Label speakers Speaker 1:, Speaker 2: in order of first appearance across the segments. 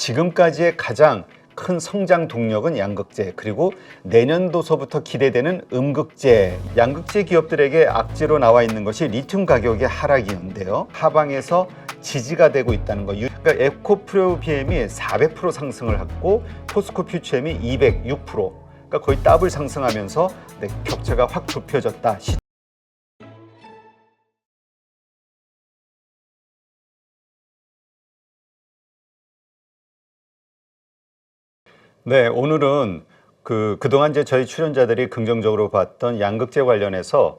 Speaker 1: 지금까지의 가장 큰 성장 동력은 양극재, 그리고 내년도서부터 기대되는 음극재. 양극재 기업들에게 악재로 나와 있는 것이 리튬 가격의 하락이었는데요. 하방에서 지지가 되고 있다는 거. 그러니까 에코프로 BM이 400% 상승을 했고 포스코 퓨처엠이 206%. 그러니까 거의 더블 상승하면서 격차가 확 좁혀졌다. 네, 오늘은 그동안 이제 저희 출연자들이 긍정적으로 봤던 양극재 관련해서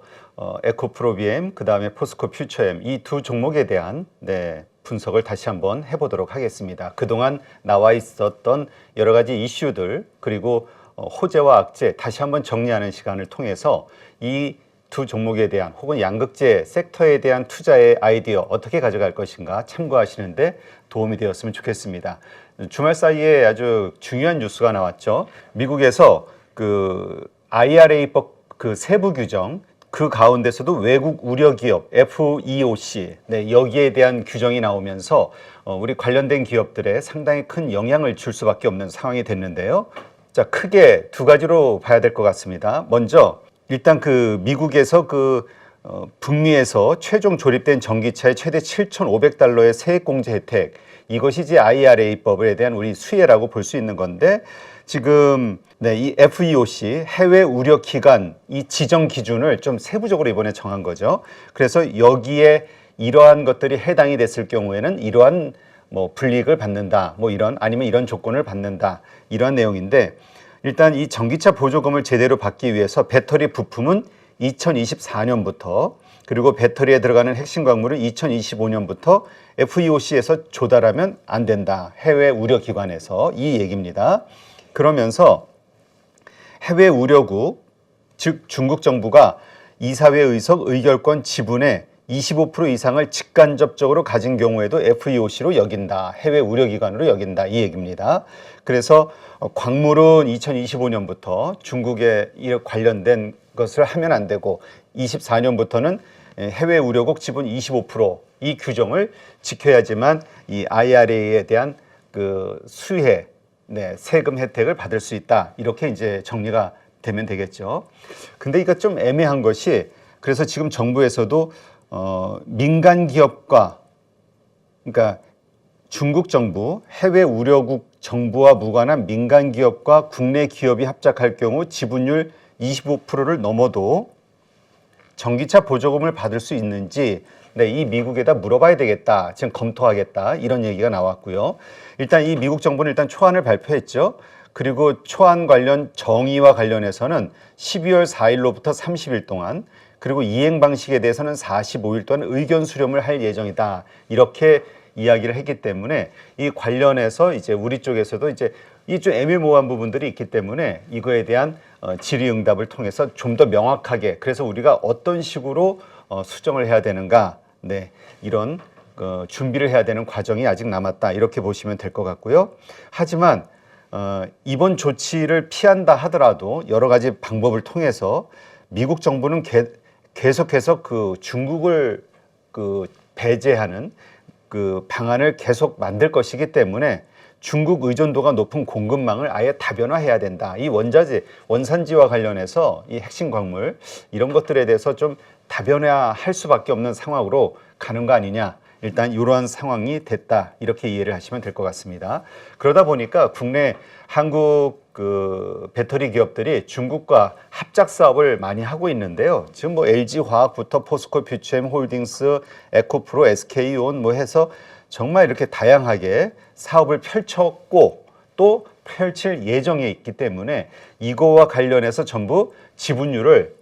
Speaker 1: 에코프로비엠, 그 다음에 포스코 퓨처엠 이 두 종목에 대한 분석을 다시 한번 해보도록 하겠습니다. 그동안 나와 있었던 여러 가지 이슈들, 그리고 호재와 악재 다시 한번 정리하는 시간을 통해서 이 두 종목에 대한 혹은 양극재 섹터에 대한 투자의 아이디어 어떻게 가져갈 것인가 참고하시는데 도움이 되었으면 좋겠습니다. 주말 사이에 아주 중요한 뉴스가 나왔죠. 미국에서 IRA법 세부 규정, 그 가운데서도 외국 우려 기업 FEOC 여기에 대한 규정이 나오면서 우리 관련된 기업들에 상당히 큰 영향을 줄 수밖에 없는 상황이 됐는데요. 자, 크게 두 가지로 봐야 될 것 같습니다. 먼저 일단 미국에서 북미에서 최종 조립된 전기차의 최대 7,500달러의 세액공제 혜택, 이것이 이제 IRA법에 대한 우리 수혜라고 볼 수 있는 건데, 지금 이 FEOC 해외 우려 기간 이 지정 기준을 좀 세부적으로 이번에 정한 거죠. 그래서 여기에 이러한 것들이 해당이 됐을 경우에는 이러한 불이익을 받는다, 아니면 이런 조건을 받는다, 이러한 내용인데, 일단 이 전기차 보조금을 제대로 받기 위해서 배터리 부품은 2024년부터, 그리고 배터리에 들어가는 핵심 광물은 2025년부터 FEOC에서 조달하면 안 된다. 해외 우려기관에서, 이 얘기입니다. 그러면서 해외 우려국, 즉 중국 정부가 이사회 의석 의결권 지분의 25% 이상을 직간접적으로 가진 경우에도 FEOC로 여긴다. 해외 우려기관으로 여긴다. 이 얘기입니다. 그래서 광물은 2025년부터 중국에 관련된 것을 하면 안 되고 24년부터는 해외 우려국 지분 25%이 규정을 지켜야지만 이 IRA에 대한 수혜, 세금 혜택을 받을 수 있다. 이렇게 이제 정리가 되면 되겠죠. 근데 이거 좀 애매한 것이, 그래서 지금 정부에서도 민간 기업과, 그러니까 중국 정부, 해외 우려국 정부와 무관한 민간 기업과 국내 기업이 합작할 경우 지분율 25%를 넘어도 전기차 보조금을 받을 수 있는지 이 미국에다 물어봐야 되겠다, 지금 검토하겠다, 이런 얘기가 나왔고요. 일단 이 미국 정부는 일단 초안을 발표했죠. 그리고 초안 관련 정의와 관련해서는 12월 4일로부터 30일 동안, 그리고 이행 방식에 대해서는 45일 동안 의견 수렴을 할 예정이다, 이렇게 이야기를 했기 때문에 이 관련해서 이제 우리 쪽에서도 이제 이 좀 애매모호한 부분들이 있기 때문에 이거에 대한 질의응답을 통해서 좀 더 명확하게, 그래서 우리가 어떤 식으로 수정을 해야 되는가, 이런 준비를 해야 되는 과정이 아직 남았다, 이렇게 보시면 될 것 같고요. 하지만 이번 조치를 피한다 하더라도 여러 가지 방법을 통해서 미국 정부는 계속해서 중국을 배제하는 방안을 계속 만들 것이기 때문에 중국 의존도가 높은 공급망을 아예 다변화해야 된다. 이 원산지와 관련해서 이 핵심 광물 이런 것들에 대해서 좀 다변화할 수밖에 없는 상황으로 가는 거 아니냐. 일단 이러한 상황이 됐다, 이렇게 이해를 하시면 될 것 같습니다. 그러다 보니까 국내 한국 배터리 기업들이 중국과 합작 사업을 많이 하고 있는데요. 지금 LG화학부터 포스코 퓨처엠 홀딩스, 에코프로, SK온 해서 정말 이렇게 다양하게 사업을 펼쳤고 또 펼칠 예정에 있기 때문에 이거와 관련해서 전부 지분율을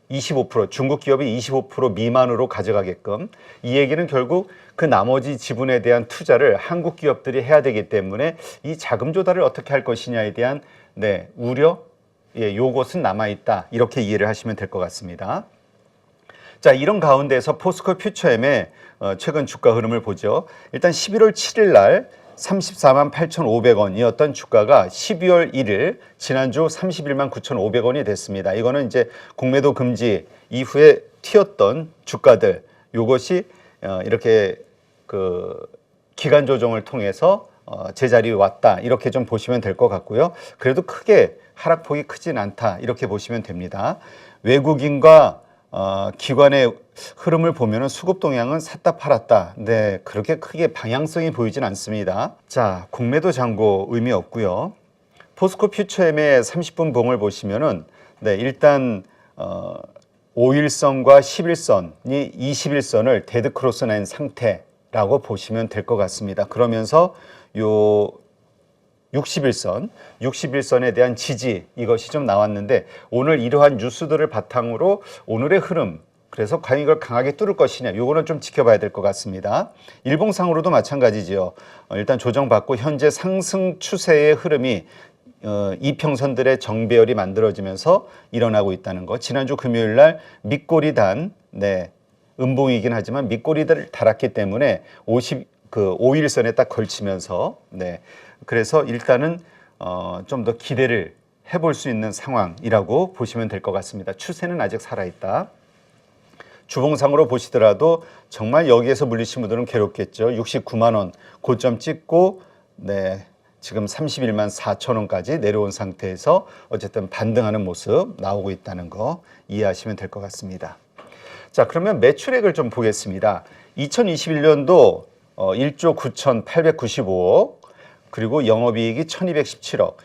Speaker 1: 25%, 중국 기업이 25% 미만으로 가져가게끔, 이 얘기는 결국 그 나머지 지분에 대한 투자를 한국 기업들이 해야 되기 때문에 이 자금 조달을 어떻게 할 것이냐에 대한 우려, 요것은 남아있다, 이렇게 이해를 하시면 될 것 같습니다. 자, 이런 가운데서 포스코 퓨처엠의 최근 주가 흐름을 보죠. 일단 11월 7일 날 34만 8,500원이었던 주가가 12월 1일 지난주 31만 9,500원이 됐습니다. 이거는 이제 공매도 금지 이후에 튀었던 주가들, 요것이 이렇게 기간 조정을 통해서 제자리에 왔다 이렇게 좀 보시면 될 것 같고요. 그래도 크게 하락폭이 크진 않다 이렇게 보시면 됩니다. 외국인과 기관의 흐름을 보면은 수급 동향은 샀다 팔았다. 네, 그렇게 크게 방향성이 보이진 않습니다. 자, 공매도 잔고 의미 없고요. 포스코 퓨처엠의 30분 봉을 보시면은 네, 일단 5일선과 11선이 21선을 데드크로스 낸 상태라고 보시면 될 것 같습니다. 그러면서 요 61선에 대한 지지 이것이 좀 나왔는데 오늘 이러한 뉴스들을 바탕으로 오늘의 흐름 그래서 과연 이걸 강하게 뚫을 것이냐 요거는 좀 지켜봐야 될 것 같습니다. 일봉상으로도 마찬가지지요. 일단 조정받고 현재 상승 추세의 흐름이 이평선들의 정배열이 만들어지면서 일어나고 있다는 거. 지난주 금요일 날 밑꼬리단 네, 음봉이긴 하지만 밑꼬리를 달았기 때문에 5일선에 딱 걸치면서 네. 그래서 일단은 좀 더 기대를 해볼 수 있는 상황이라고 보시면 될 것 같습니다. 추세는 아직 살아있다. 주봉상으로 보시더라도 정말 여기에서 물리신 분들은 괴롭겠죠. 69만 원 고점 찍고 네, 지금 31만 4천 원까지 내려온 상태에서 어쨌든 반등하는 모습 나오고 있다는 거 이해하시면 될 것 같습니다. 자, 그러면 매출액을 좀 보겠습니다. 2021년도 1조 9,895억 그리고 영업이익이 1,217억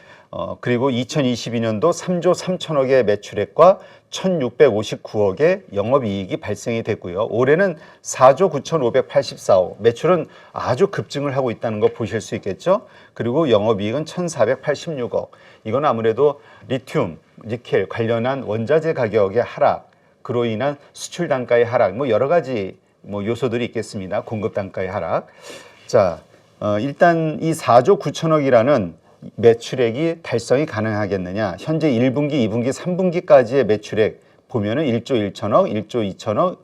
Speaker 1: 그리고 2022년도 3조 3천억의 매출액과 1,659억의 영업이익이 발생이 됐고요. 올해는 4조 9,584억 매출은 아주 급증을 하고 있다는 거 보실 수 있겠죠. 그리고 영업이익은 1,486억 이건 아무래도 리튬, 니켈 관련한 원자재 가격의 하락으로 인한 수출 단가의 하락 뭐 여러 가지 요소들이 있겠습니다. 공급 단가의 하락. 자, 일단 이 4조 9천억이라는 매출액이 달성이 가능하겠느냐. 현재 1분기, 2분기, 3분기까지의 매출액 보면은 1조 1천억, 1조 2천억,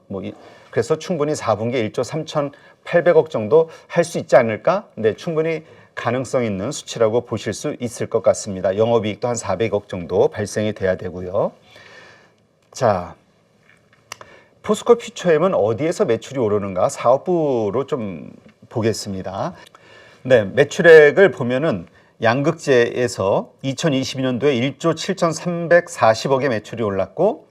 Speaker 1: 그래서 충분히 4분기에 1조 3,800억 정도 할 수 있지 않을까? 네, 충분히 가능성 있는 수치라고 보실 수 있을 것 같습니다. 영업이익도 한 400억 정도 발생이 돼야 되고요. 자, 포스코 퓨처엠은 어디에서 매출이 오르는가? 사업부로 좀 보겠습니다. 네, 매출액을 보면은 양극재에서 2022년도에 1조 7,340억의 매출이 올랐고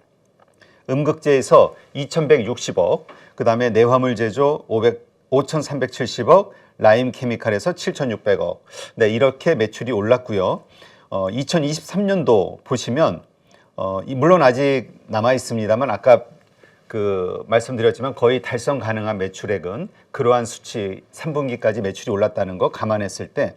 Speaker 1: 음극재에서 2,160억, 그 다음에 내화물 제조 5,370억, 라임 케미칼에서 7,600억. 네, 이렇게 매출이 올랐고요. 2023년도 보시면 물론 아직 남아 있습니다만 아까 말씀드렸지만 거의 달성 가능한 매출액은 그러한 수치 3분기까지 매출이 올랐다는 거 감안했을 때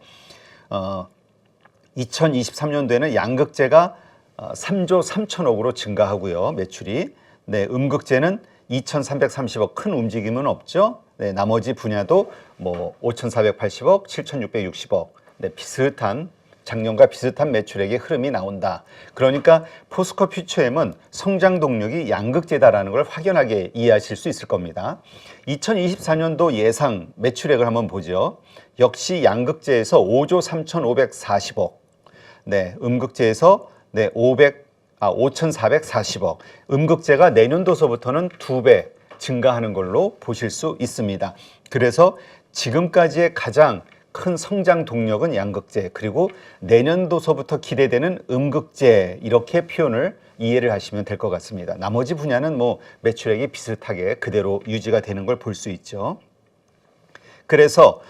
Speaker 1: 2023년도에는 양극재가 3조 3천억으로 증가하고요. 매출이. 네, 음극재는 2,330억 큰 움직임은 없죠. 네, 나머지 분야도 5,480억, 7,660억. 네, 비슷한 작년과 비슷한 매출액의 흐름이 나온다. 그러니까 포스코 퓨처엠은 성장 동력이 양극재다라는 걸 확연하게 이해하실 수 있을 겁니다. 2024년도 예상 매출액을 한번 보죠. 역시 양극재에서 5조 3,540억, 네, 음극재에서 5,440억. 음극재가 내년도서부터는 2배 증가하는 걸로 보실 수 있습니다. 그래서 지금까지의 가장 큰 성장 동력은 양극재, 그리고 내년도서부터 기대되는 음극재, 이렇게 표현을 이해를 하시면 될 것 같습니다. 나머지 분야는 매출액이 비슷하게 그대로 유지가 되는 걸 볼 수 있죠. 그래서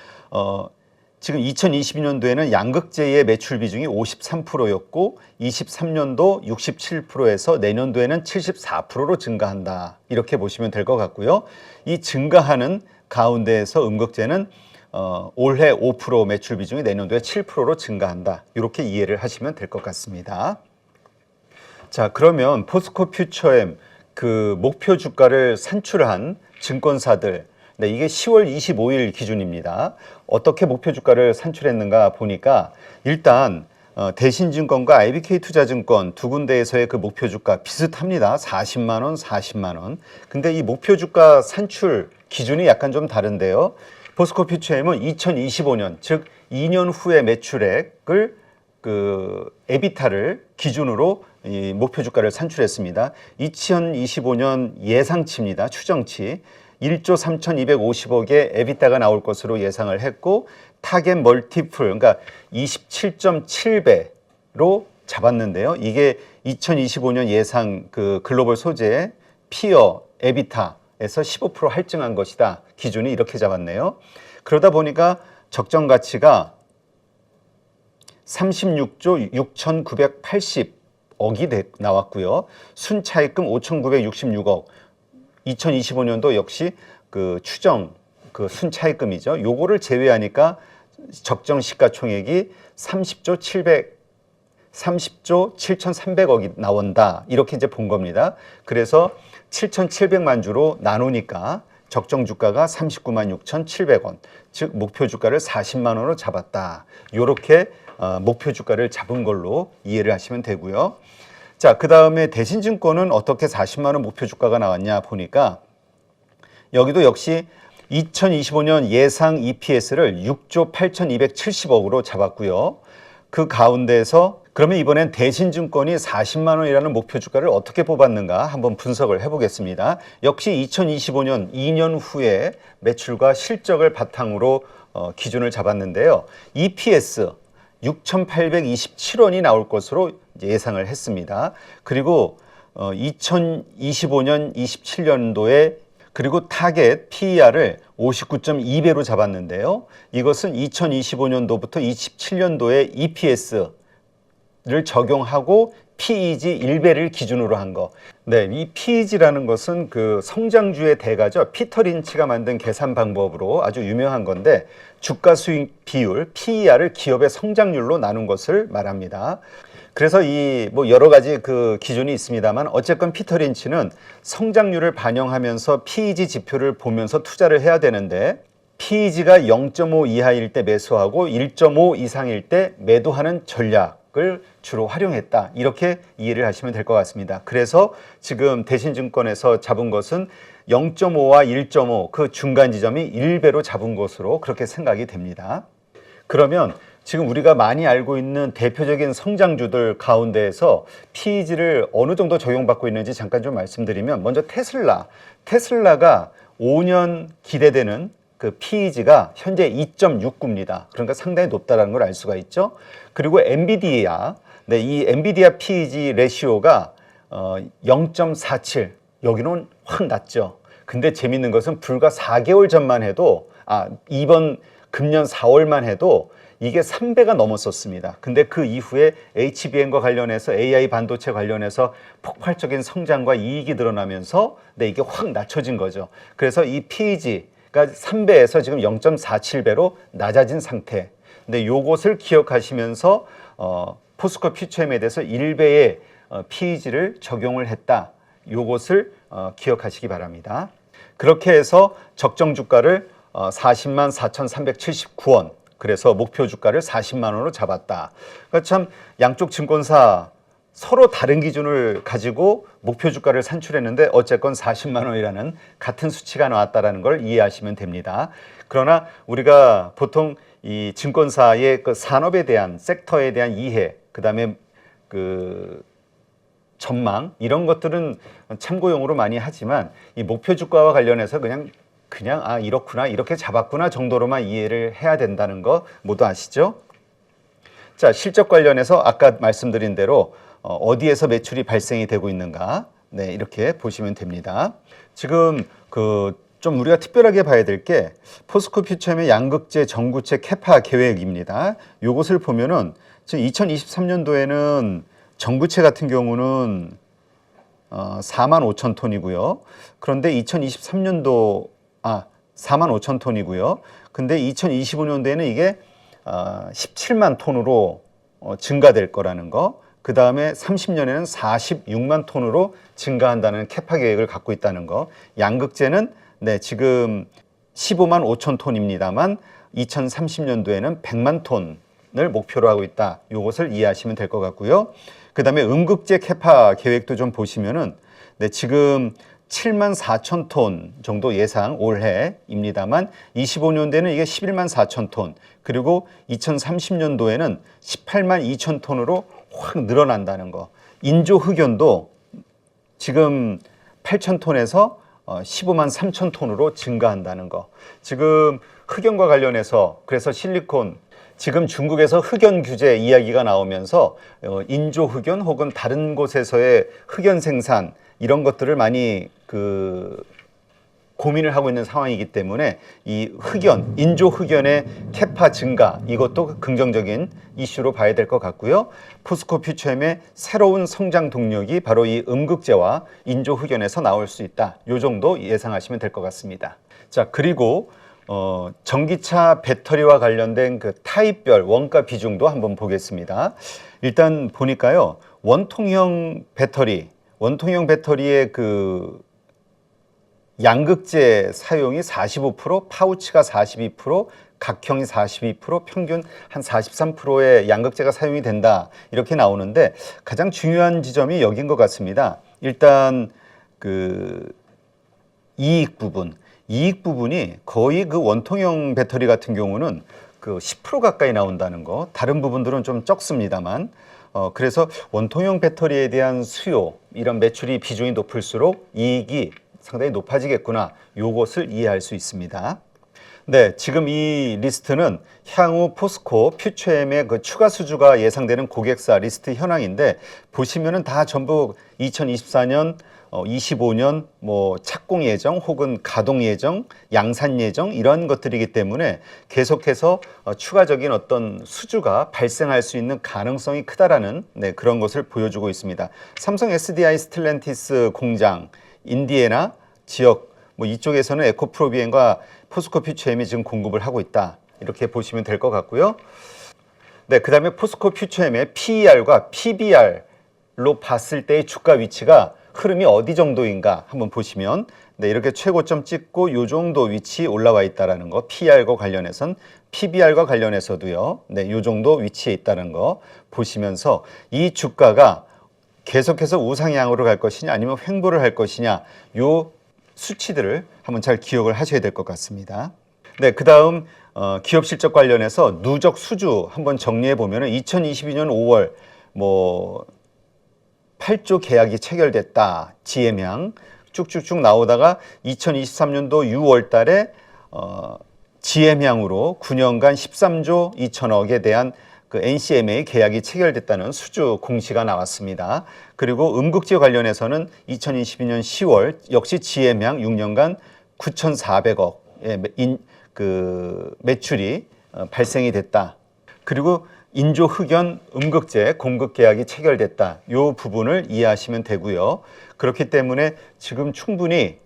Speaker 1: 지금 2022년도에는 양극재의 매출 비중이 53%였고 23년도 67%에서 내년도에는 74%로 증가한다. 이렇게 보시면 될 것 같고요. 이 증가하는 가운데에서 음극재는 올해 5% 매출 비중이 내년도에 7%로 증가한다. 이렇게 이해를 하시면 될 것 같습니다. 자, 그러면 포스코 퓨처엠 목표 주가를 산출한 증권사들, 네, 이게 10월 25일 기준입니다. 어떻게 목표 주가를 산출했는가 보니까 일단 대신증권과 IBK투자증권 두 군데에서의 그 목표 주가 비슷합니다. 40만 원, 40만 원. 근데 이 목표 주가 산출 기준이 약간 좀 다른데요. 포스코 퓨처엠은 2025년, 즉 2년 후의 매출액을 에비타를 기준으로 이 목표 주가를 산출했습니다. 2025년 예상치입니다. 추정치. 1조 3,250억의 에비타가 나올 것으로 예상을 했고 타겟 멀티플, 그러니까 27.7배로 잡았는데요. 이게 2025년 예상 그 글로벌 소재 피어 에비타에서 15% 할증한 것이다. 기준이 이렇게 잡았네요. 그러다 보니까 적정 가치가 36조 6,980억이 나왔고요. 순차입금 5,966억. 2025년도 역시 그 추정 그 순차입금이죠. 요거를 제외하니까 적정 시가총액이 30조 7,300억이 나온다. 이렇게 이제 본 겁니다. 그래서 7,700만 주로 나누니까 적정 주가가 39만 6,700원, 즉 목표 주가를 40만 원으로 잡았다. 요렇게 목표 주가를 잡은 걸로 이해를 하시면 되고요. 자, 그 다음에 대신증권은 어떻게 40만 원 목표 주가가 나왔냐 보니까 여기도 역시 2025년 예상 EPS를 6조 8,270억으로 잡았고요. 그 가운데에서 그러면 이번엔 대신증권이 40만 원이라는 목표 주가를 어떻게 뽑았는가 한번 분석을 해보겠습니다. 역시 2025년 2년 후에 매출과 실적을 바탕으로 기준을 잡았는데요. EPS 6,827원이 나올 것으로 예상을 했습니다. 그리고 2025년, 27년도에 그리고 타겟 PER을 59.2배로 잡았는데요. 이것은 2025년도부터 27년도에 EPS를 적용하고 PEG 1배를 기준으로 한 거. 네, 이 PEG라는 것은 그 성장주의 대가죠. 피터 린치가 만든 계산 방법으로 아주 유명한 건데 주가 수익 비율 PER을 기업의 성장률로 나눈 것을 말합니다. 그래서 이 뭐 여러 가지 그 기준이 있습니다만 어쨌건 피터 린치는 성장률을 반영하면서 PEG 지표를 보면서 투자를 해야 되는데 PEG가 0.5 이하일 때 매수하고 1.5 이상일 때 매도하는 전략을 주로 활용했다. 이렇게 이해를 하시면 될 것 같습니다. 그래서 지금 대신증권에서 잡은 것은 0.5와 1.5 그 중간 지점이 1배로 잡은 것으로 그렇게 생각이 됩니다. 그러면 지금 우리가 많이 알고 있는 대표적인 성장주들 가운데에서 PEG를 어느 정도 적용받고 있는지 잠깐 좀 말씀드리면 먼저 테슬라가 5년 기대되는 그 PEG가 현재 2.69입니다. 그러니까 상당히 높다는 걸 알 수가 있죠. 그리고 엔비디아, 네, 이 엔비디아 PEG 레시오가 0.47 여기는 확 낮죠. 근데 재밌는 것은 불과 4개월 전만 해도 이번 금년 4월만 해도 이게 3배가 넘었었습니다. 근데 그 이후에 HBM과 관련해서 AI 반도체 관련해서 폭발적인 성장과 이익이 늘어나면서 이게 확 낮춰진 거죠. 그래서 이 PEG가 3배에서 지금 0.47배로 낮아진 상태. 근데 요것을 기억하시면서 포스코 퓨처엠에 대해서 1배의 PEG를 적용을 했다. 요것을 기억하시기 바랍니다. 그렇게 해서 적정 주가를 40만 4,379원 그래서 목표 주가를 40만 원으로 잡았다. 그러니까 참 양쪽 증권사 서로 다른 기준을 가지고 목표 주가를 산출했는데 어쨌건 40만 원이라는 같은 수치가 나왔다는 걸 이해하시면 됩니다. 그러나 우리가 보통 이 증권사의 그 산업에 대한 섹터에 대한 이해, 그다음에 그 전망 이런 것들은 참고용으로 많이 하지만 이 목표 주가와 관련해서 그냥 이렇구나 이렇게 잡았구나 정도로만 이해를 해야 된다는 거 모두 아시죠? 자, 실적 관련해서 아까 말씀드린 대로 어디에서 매출이 발생이 되고 있는가, 네, 이렇게 보시면 됩니다. 지금 좀 우리가 특별하게 봐야 될 게 포스코 퓨처엠의 양극재 전구체 캐파 계획입니다. 요것을 보면은 지금 2023년도에는 전구체 같은 경우는 4만 5천 톤이고요. 그런데 2023년도 4만 5천 톤이고요. 근데 2025년도에는 이게 17만 톤으로 증가될 거라는 거. 그 다음에 30년에는 46만 톤으로 증가한다는 캐파 계획을 갖고 있다는 거. 양극재는 지금 15만 5천 톤입니다만 2030년도에는 100만 톤을 목표로 하고 있다. 이것을 이해하시면 될 것 같고요. 그 다음에 음극재 캐파 계획도 좀 보시면은 지금 7만 4천 톤 정도 예상 올해입니다만 25년도에는 이게 11만 4천 톤 그리고 2030년도에는 18만 2천 톤으로 확 늘어난다는 거. 인조 흑연도 지금 8천 톤에서 15만 3천 톤으로 증가한다는 거. 지금 흑연과 관련해서 그래서 실리콘 지금 중국에서 흑연 규제 이야기가 나오면서 인조 흑연 혹은 다른 곳에서의 흑연 생산 이런 것들을 많이 고민을 하고 있는 상황이기 때문에 이 흑연, 인조 흑연의 캐파 증가 이것도 긍정적인 이슈로 봐야 될 것 같고요. 포스코 퓨처엠의 새로운 성장 동력이 바로 이 음극재와 인조 흑연에서 나올 수 있다. 요 정도 예상하시면 될 것 같습니다. 자, 그리고 전기차 배터리와 관련된 그 타입별 원가 비중도 한번 보겠습니다. 일단 보니까요. 원통형 배터리의 그 양극재 사용이 45%, 파우치가 42%, 각형이 42%, 평균 한 43%의 양극재가 사용이 된다. 이렇게 나오는데 가장 중요한 지점이 여긴 것 같습니다. 일단 그 이익 부분이 거의 그 원통형 배터리 같은 경우는 그 10% 가까이 나온다는 거. 다른 부분들은 좀 적습니다만. 그래서 원통형 배터리에 대한 수요, 이런 매출이 비중이 높을수록 이익이 상당히 높아지겠구나. 요것을 이해할 수 있습니다. 네, 지금 이 리스트는 향후 포스코 퓨처엠의 그 추가 수주가 예상되는 고객사 리스트 현황인데 보시면은 다 전부 2024년, 25년 뭐 착공 예정 혹은 가동 예정, 양산 예정 이런 것들이기 때문에 계속해서 추가적인 어떤 수주가 발생할 수 있는 가능성이 크다라는 그런 것을 보여주고 있습니다. 삼성 SDI 스텔란티스 공장 인디애나 지역 뭐 이쪽에서는 에코프로비엔과 포스코 퓨처엠이 지금 공급을 하고 있다. 이렇게 보시면 될 것 같고요. 네, 그다음에 포스코 퓨처엠의 PER과 PBR로 봤을 때의 주가 위치가 흐름이 어디 정도인가 한번 보시면 이렇게 최고점 찍고 요 정도 위치 올라와 있다라는 거. PER과 관련해선 PBR과 관련해서도요. 요 정도 위치에 있다는 거 보시면서 이 주가가 계속해서 우상향으로 갈 것이냐 아니면 횡보를 할 것이냐 요 수치들을 한번 잘 기억을 하셔야 될 것 같습니다. 네, 그다음 기업 실적 관련해서 누적 수주 한번 정리해 보면은 2022년 5월 뭐 8조 계약이 체결됐다. GM향 쭉쭉쭉 나오다가 2023년도 6월 달에 GM향으로 9년간 13조 2천억에 대한 그 NCMA 계약이 체결됐다는 수주 공시가 나왔습니다. 그리고 음극재 관련해서는 2022년 10월 역시 GM향 6년간 9,400억의 그 매출이 발생이 됐다. 그리고 인조 흑연 음극재 공급 계약이 체결됐다. 이 부분을 이해하시면 되고요. 그렇기 때문에 지금 충분히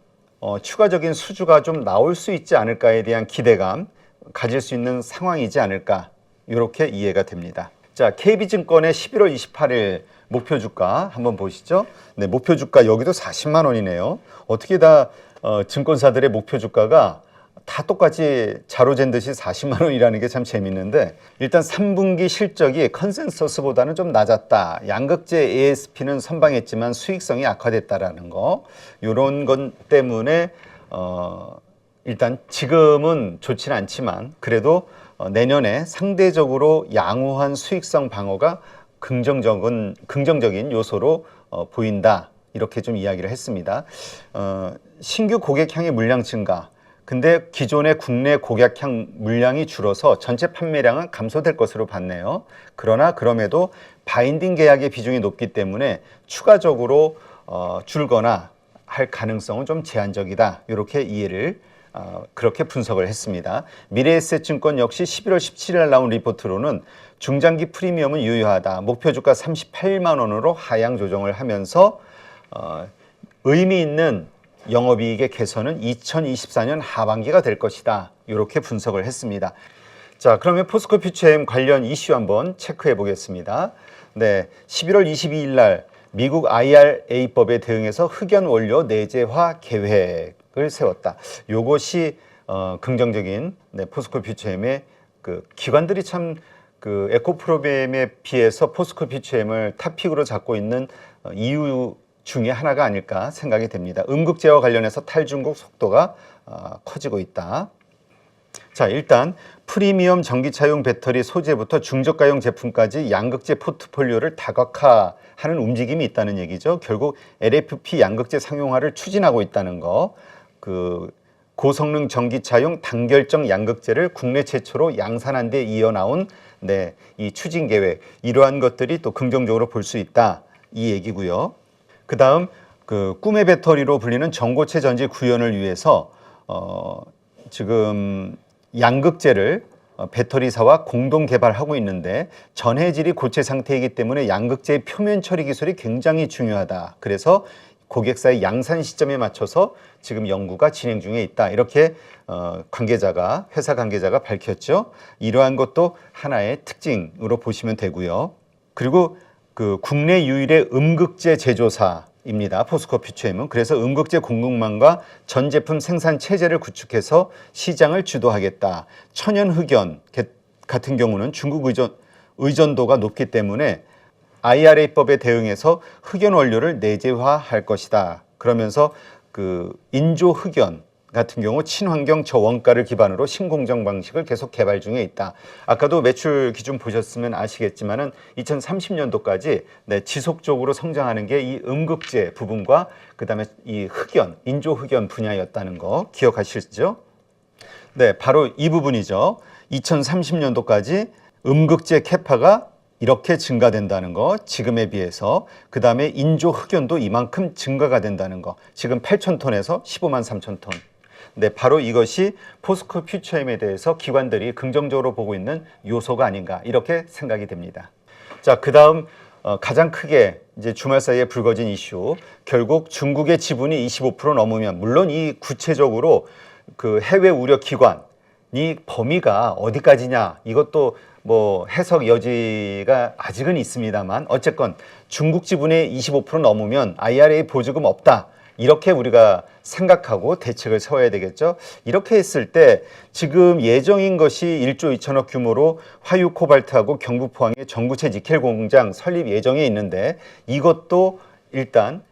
Speaker 1: 추가적인 수주가 좀 나올 수 있지 않을까에 대한 기대감 가질 수 있는 상황이지 않을까. 이렇게 이해가 됩니다. 자, KB증권의 11월 28일 목표 주가 한번 보시죠. 네, 목표 주가 여기도 40만 원이네요. 어떻게 다 증권사들의 목표 주가가 다 똑같이 자로 잰 듯이 40만 원이라는 게 참 재밌는데 일단 3분기 실적이 컨센서스보다는 좀 낮았다. 양극재 ASP는 선방했지만 수익성이 악화됐다라는 거. 이런 것 때문에 일단 지금은 좋지는 않지만 그래도 내년에 상대적으로 양호한 수익성 방어가 긍정적인 요소로 보인다. 이렇게 좀 이야기를 했습니다. 신규 고객향의 물량 증가. 근데 기존의 국내 고객향 물량이 줄어서 전체 판매량은 감소될 것으로 봤네요. 그러나 그럼에도 바인딩 계약의 비중이 높기 때문에 추가적으로 줄거나 할 가능성은 좀 제한적이다. 이렇게 이해를 그렇게 분석을 했습니다. 미래에셋증권 역시 11월 17일 날 나온 리포트로는 중장기 프리미엄은 유효하다. 목표 주가 38만 원으로 하향 조정을 하면서 의미 있는 영업이익의 개선은 2024년 하반기가 될 것이다. 이렇게 분석을 했습니다. 자, 그러면 포스코 퓨처엠 관련 이슈 한번 체크해 보겠습니다. 네, 11월 22일 날 미국 IRA법에 대응해서 흑연 원료 내재화 계획을 세웠다. 요것이 긍정적인 포스코 퓨처엠의 그 기관들이 참 그 에코프로비엠에 비해서 포스코 퓨처엠을 탑픽으로 잡고 있는 이유 중에 하나가 아닐까 생각이 됩니다. 음극재와 관련해서 탈중국 속도가 커지고 있다. 자, 일단 프리미엄 전기차용 배터리 소재부터 중저가용 제품까지 양극재 포트폴리오를 다각화하는 움직임이 있다는 얘기죠. 결국 LFP 양극재 상용화를 추진하고 있다는 거. 고성능 전기차용 단결정 양극재를 국내 최초로 양산한 데 이어 나온 이 추진 계획, 이러한 것들이 또 긍정적으로 볼 수 있다, 이 얘기고요. 그다음 꿈의 배터리로 불리는 전고체 전지 구현을 위해서 지금 양극재를 배터리사와 공동 개발하고 있는데, 전해질이 고체 상태이기 때문에 양극재의 표면 처리 기술이 굉장히 중요하다. 그래서 고객사의 양산 시점에 맞춰서 지금 연구가 진행 중에 있다, 이렇게 회사 관계자가 밝혔죠. 이러한 것도 하나의 특징으로 보시면 되고요. 그리고 국내 유일의 음극재 제조사입니다, 포스코 퓨처엠은. 그래서 음극재 공급망과 전 제품 생산 체제를 구축해서 시장을 주도하겠다. 천연 흑연 같은 경우는 중국 의존도가 높기 때문에 IRA법에 대응해서 흑연 원료를 내재화할 것이다. 그러면서 인조 흑연 같은 경우 친환경 저원가를 기반으로 신공정 방식을 계속 개발 중에 있다. 아까도 매출 기준 보셨으면 아시겠지만은 2030년도까지 지속적으로 성장하는 게 이 음극재 부분과 그다음에 이 흑연, 인조 흑연 분야였다는 거 기억하시죠? 네, 바로 이 부분이죠. 2030년도까지 음극재 캐파가 이렇게 증가된다는 거, 지금에 비해서. 그 다음에 인조 흑연도 이만큼 증가가 된다는 거. 지금 8,000톤에서 15만 3천 톤. 네, 바로 이것이 포스코 퓨처엠에 대해서 기관들이 긍정적으로 보고 있는 요소가 아닌가, 이렇게 생각이 됩니다. 자, 그 다음 가장 크게 이제 주말 사이에 불거진 이슈. 결국 중국의 지분이 25% 넘으면, 물론 이 구체적으로 해외 우려 기관이 범위가 어디까지냐, 이것도 뭐 해석 여지가 아직은 있습니다만, 어쨌건 중국 지분의 25% 넘으면 IRA 보조금 없다, 이렇게 우리가 생각하고 대책을 세워야 되겠죠. 이렇게 했을 때 지금 예정인 것이 1조 2천억 규모로 화유 코발트하고 경북 포항에 전구체 니켈 공장 설립 예정에 있는데, 이것도 일단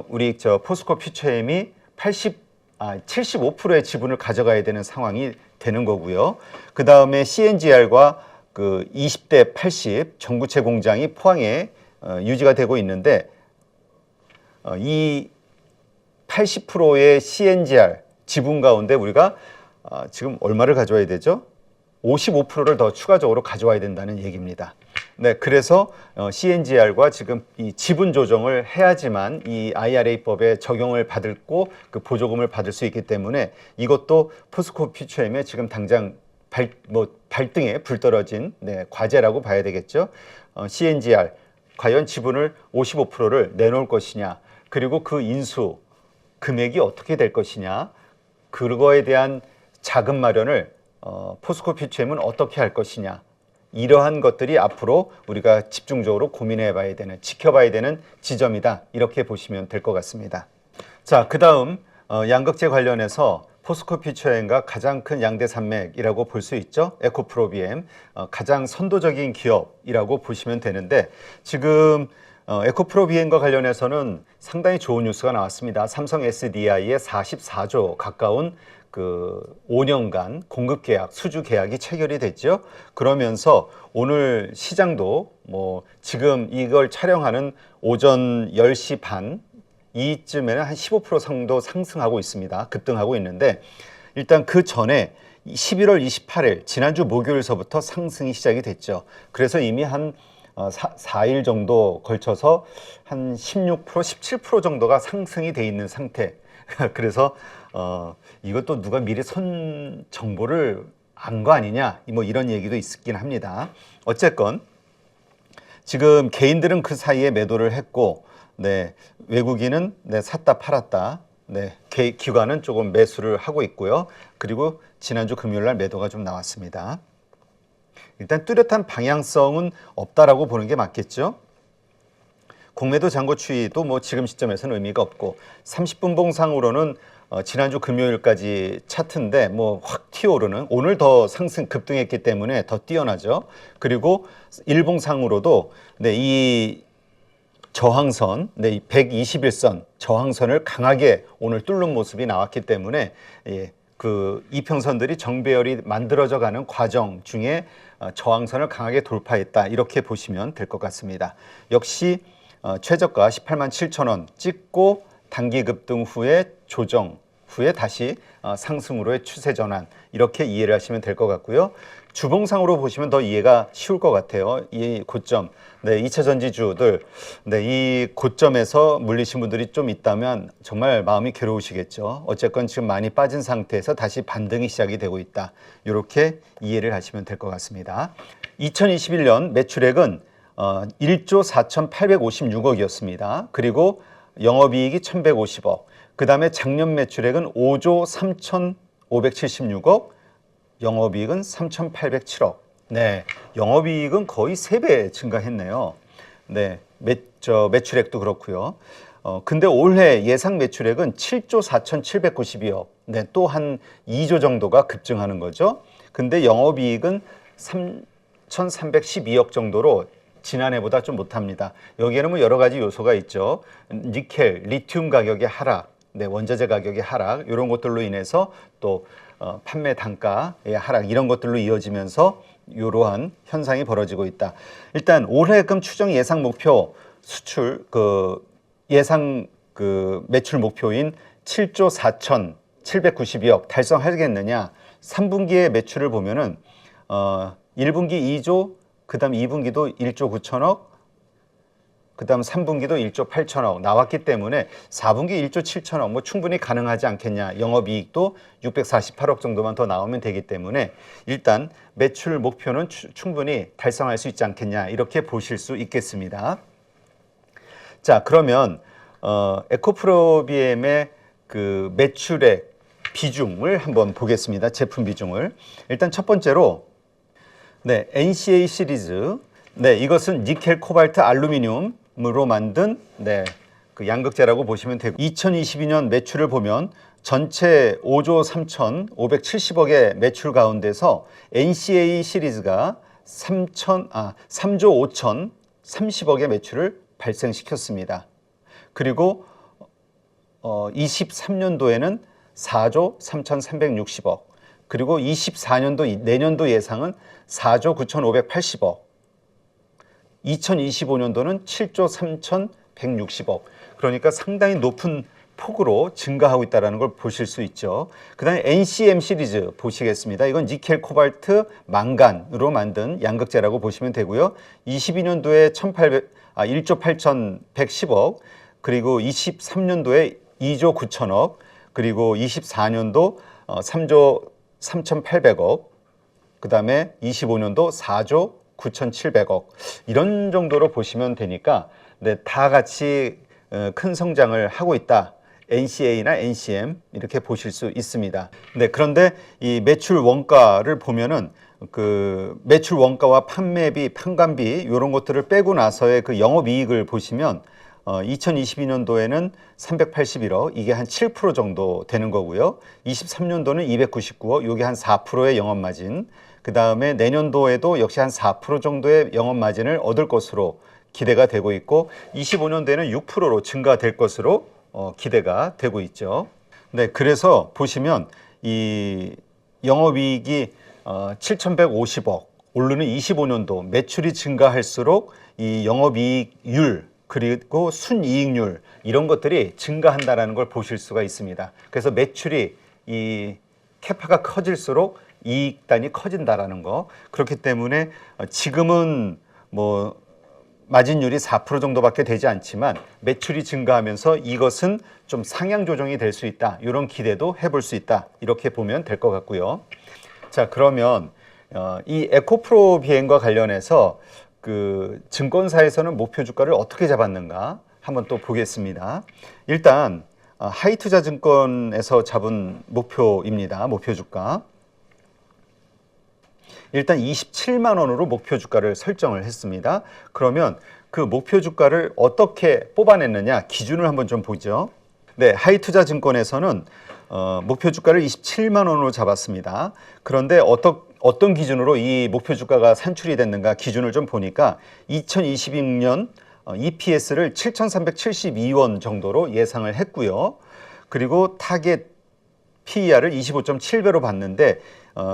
Speaker 1: 우리 포스코 퓨처엠이 75%의 지분을 가져가야 되는 상황이 되는 거고요. 그 다음에 CNGR과 20대 80 전구체 공장이 포항에 유지가 되고 있는데, 이 80%의 CNGR 지분 가운데 우리가 지금 얼마를 가져와야 되죠? 55%를 더 추가적으로 가져와야 된다는 얘기입니다. 네, 그래서 CNGR과 지금 이 지분 조정을 해야지만 이 IRA법에 적용을 받고 보조금을 받을 수 있기 때문에, 이것도 포스코 퓨처엠의 지금 당장 발등에 불 떨어진 과제라고 봐야 되겠죠. CNGR 과연 지분을 55%를 내놓을 것이냐, 그리고 그 인수 금액이 어떻게 될 것이냐, 그거에 대한 자금 마련을 포스코 퓨처엠은 어떻게 할 것이냐, 이러한 것들이 앞으로 우리가 집중적으로 고민해 봐야 되는, 지켜봐야 되는 지점이다, 이렇게 보시면 될 것 같습니다. 자, 그 다음 양극재 관련해서 포스코 퓨처엠과 가장 큰 양대 산맥이라고 볼 수 있죠. 에코프로비엠, 가장 선도적인 기업이라고 보시면 되는데, 지금 에코프로비엠과 관련해서는 상당히 좋은 뉴스가 나왔습니다. 삼성 SDI의 44조 가까운 5년간 공급 계약, 수주 계약이 체결이 됐죠. 그러면서 오늘 시장도 지금 이걸 촬영하는 오전 10시 반 이쯤에는 한 15% 정도 상승하고 있습니다. 급등하고 있는데, 일단 그 전에 11월 28일 지난주 목요일서부터 상승이 시작이 됐죠. 그래서 이미 한 4일 정도 걸쳐서 한 16%, 17% 정도가 상승이 돼 있는 상태. 그래서 이것도 누가 미리 선 정보를 안 거 아니냐, 이런 얘기도 있긴 합니다. 어쨌건 지금 개인들은 그 사이에 매도를 했고, 외국인은 샀다 팔았다, 기관은 조금 매수를 하고 있고요. 그리고 지난주 금요일 날 매도가 좀 나왔습니다. 일단 뚜렷한 방향성은 없다라고 보는 게 맞겠죠. 공매도 잔고 추이도 지금 시점에서는 의미가 없고, 30분 봉상으로는 지난주 금요일까지 차트인데 확 튀어오르는, 오늘 더 상승 급등했기 때문에 더 뛰어나죠. 그리고 일봉상으로도 이 저항선, 이 121선 저항선을 강하게 오늘 뚫는 모습이 나왔기 때문에 그 이평선들이 정배열이 만들어져 가는 과정 중에 저항선을 강하게 돌파했다. 이렇게 보시면 될 것 같습니다. 역시 최저가 18만 7천 원 찍고 단기 급등 후에 조정 후에 다시 상승으로의 추세 전환, 이렇게 이해를 하시면 될 것 같고요. 주봉상으로 보시면 더 이해가 쉬울 것 같아요. 이 고점, 네, 2차 전지주들, 네, 이 고점에서 물리신 분들이 좀 있다면 정말 마음이 괴로우시겠죠. 어쨌건 지금 많이 빠진 상태에서 다시 반등이 시작이 되고 있다. 이렇게 이해를 하시면 될 것 같습니다. 2021년 매출액은 1조 4,856억이었습니다. 그리고 영업이익이 1,150억. 그 다음에 작년 매출액은 5조 3,576억, 영업이익은 3,807억. 네, 영업이익은 거의 3배 증가했네요. 네, 매출액도 그렇고요. 근데 올해 예상 매출액은 7조 4,792억. 네, 또 한 2조 정도가 급증하는 거죠. 근데 영업이익은 3,312억 정도로 지난해보다 좀 못합니다. 여기에는 뭐 여러 가지 요소가 있죠. 니켈, 리튬 가격의 하락, 네, 원자재 가격의 하락, 이런 것들로 인해서 또 판매 단가의 하락, 이런 것들로 이어지면서 이러한 현상이 벌어지고 있다. 일단 올해금 추정 예상 목표 수출 예상 매출 목표인 7조 4,792억 달성하겠느냐? 3분기의 매출을 보면은 1분기 2조, 그다음 2분기도 1조 9천억, 그다음 3분기도 1조 8천억 나왔기 때문에 4분기 1조 7천억 뭐 충분히 가능하지 않겠냐. 영업이익도 648억 정도만 더 나오면 되기 때문에 일단 매출 목표는 충분히 달성할 수 있지 않겠냐. 이렇게 보실 수 있겠습니다. 자, 그러면 에코프로비엠의 그 매출액 비중을 한번 보겠습니다. 제품 비중을. 일단 첫 번째로 네, NCA 시리즈. 네, 이것은 니켈, 코발트, 알루미늄으로 만든 네, 그 양극재라고 보시면 되고 2022년 매출을 보면 전체 5조 3,570억의 매출 가운데서 NCA 시리즈가 3조 5,030억의 매출을 발생시켰습니다. 그리고 23년도에는 4조 3,360억, 그리고 24년도 내년도 예상은 4조 9,580억, 2025년도는 7조 3,160억. 그러니까 상당히 높은 폭으로 증가하고 있다는 걸 보실 수 있죠. 그 다음에 NCM 시리즈 보시겠습니다. 이건 니켈, 코발트, 망간으로 만든 양극재라고 보시면 되고요. 22년도에 1조 8,110억, 그리고 23년도에 2조 9천억, 그리고 24년도 3조 3,800억, 그 다음에 25년도 4조 9,700억. 이런 정도로 보시면 되니까 네, 다 같이 큰 성장을 하고 있다. NCA나 NCM 이렇게 보실 수 있습니다. 네, 그런데 이 매출 원가를 보면은 그 매출 원가와 판매비, 판관비 이런 것들을 빼고 나서의 그 영업이익을 보시면 2022년도에는 381억, 이게 한 7% 정도 되는 거고요. 23년도는 299억, 이게 한 4%의 영업마진. 그 다음에 내년도에도 역시 한 4% 정도의 영업마진을 얻을 것으로 기대가 되고 있고 25년도에는 6%로 증가될 것으로 기대가 되고 있죠. 네, 그래서 보시면 이 영업이익이 7,150억 오르는 25년도 매출이 증가할수록 이 영업이익률 그리고 순이익률 이런 것들이 증가한다는 걸 보실 수가 있습니다. 그래서 매출이 이 캐파가 커질수록 이익단이 커진다라는 거. 그렇기 때문에 지금은 뭐 마진율이 4% 정도밖에 되지 않지만 매출이 증가하면서 이것은 좀 상향 조정이 될 수 있다. 이런 기대도 해볼 수 있다. 이렇게 보면 될 것 같고요. 자, 그러면 이 에코프로 비행과 관련해서 그 증권사에서는 목표 주가를 어떻게 잡았는가 한번 또 보겠습니다. 일단 하이투자증권에서 잡은 목표입니다. 목표 주가. 일단 27만 원으로 목표 주가를 설정을 했습니다. 그러면 그 목표 주가를 어떻게 뽑아냈느냐 기준을 한번 좀 보죠. 네, 하이투자증권에서는 목표 주가를 27만 원으로 잡았습니다. 그런데 어떤 기준으로 이 목표 주가가 산출이 됐는가 기준을 좀 보니까 2026년 EPS를 7,372원 정도로 예상을 했고요. 그리고 타겟 PER을 25.7배로 봤는데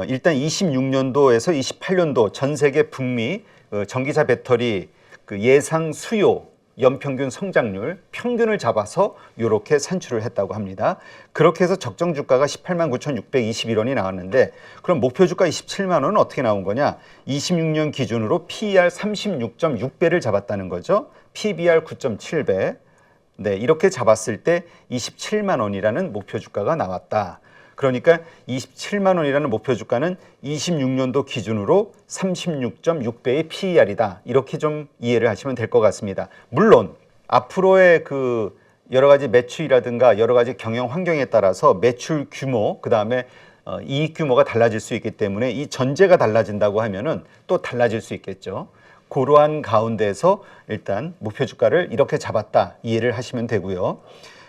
Speaker 1: 일단 26년도에서 28년도 전 세계 북미 전기차 배터리 그 예상 수요 연평균 성장률 평균을 잡아서 이렇게 산출을 했다고 합니다. 그렇게 해서 적정 주가가 18만 9,621원이 나왔는데 그럼 목표 주가 27만 원은 어떻게 나온 거냐? 26년 기준으로 PER 36.6배를 잡았다는 거죠. PBR 9.7배. 네, 이렇게 잡았을 때 27만 원이라는 목표 주가가 나왔다. 그러니까 27만 원이라는 목표 주가는 26년도 기준으로 36.6배의 PER이다. 이렇게 좀 이해를 하시면 될 것 같습니다. 물론 앞으로의 그 여러 가지 매출이라든가 여러 가지 경영 환경에 따라서 매출 규모, 그다음에 이익 규모가 달라질 수 있기 때문에 이 전제가 달라진다고 하면은 또 달라질 수 있겠죠. 그러한 가운데서 일단 목표 주가를 이렇게 잡았다 이해를 하시면 되고요.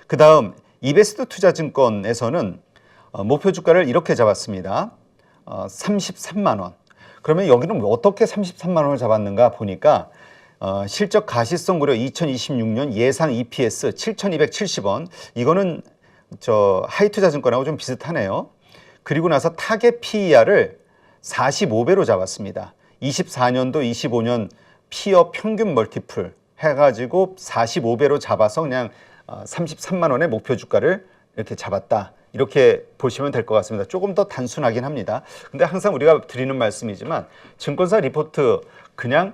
Speaker 1: 그다음 이베스트 투자증권에서는 목표 주가를 이렇게 잡았습니다. 33만 원. 그러면 여기는 어떻게 33만 원을 잡았는가 보니까 실적 가시성 고려 2026년 예상 EPS 7,270원. 이거는 하이투자증권하고 좀 비슷하네요. 그리고 나서 타겟 PER을 45배로 잡았습니다. 24년도, 25년 피어 평균 멀티플 해가지고 45배로 잡아서 그냥 33만 원의 목표 주가를 이렇게 잡았다. 이렇게 보시면 될 것 같습니다. 조금 더 단순하긴 합니다. 근데 항상 우리가 드리는 말씀이지만 증권사 리포트 그냥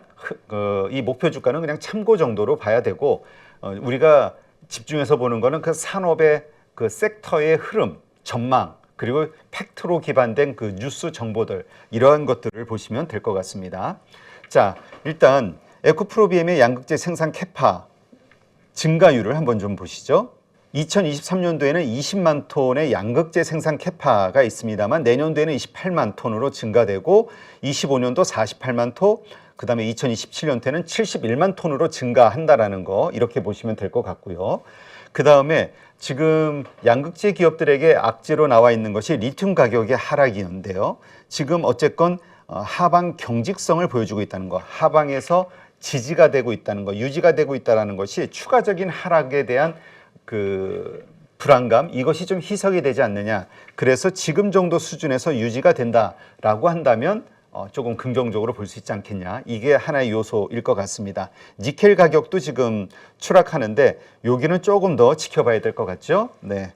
Speaker 1: 이 목표 주가는 그냥 참고 정도로 봐야 되고 우리가 집중해서 보는 거는 그 산업의 그 섹터의 흐름, 전망 그리고 팩트로 기반된 그 뉴스 정보들 이러한 것들을 보시면 될 것 같습니다. 자, 일단 에코프로비엠의 양극재 생산 캐파 증가율을 한번 좀 보시죠. 2023년도에는 20만 톤의 양극재 생산 캐파가 있습니다만 내년도에는 28만 톤으로 증가되고 25년도 48만 톤, 그 다음에 2027년도에는 71만 톤으로 증가한다라는 거 이렇게 보시면 될 것 같고요. 그 다음에 지금 양극재 기업들에게 악재로 나와 있는 것이 리튬 가격의 하락이었는데요. 지금 어쨌건 하방 경직성을 보여주고 있다는 거, 하방에서 지지가 되고 있다는 거, 유지가 되고 있다는 것이 추가적인 하락에 대한 그 불안감, 이것이 좀 희석이 되지 않느냐. 그래서 지금 정도 수준에서 유지가 된다라고 한다면 조금 긍정적으로 볼 수 있지 않겠냐. 이게 하나의 요소일 것 같습니다. 니켈 가격도 지금 추락하는데 여기는 조금 더 지켜봐야 될 것 같죠. 네.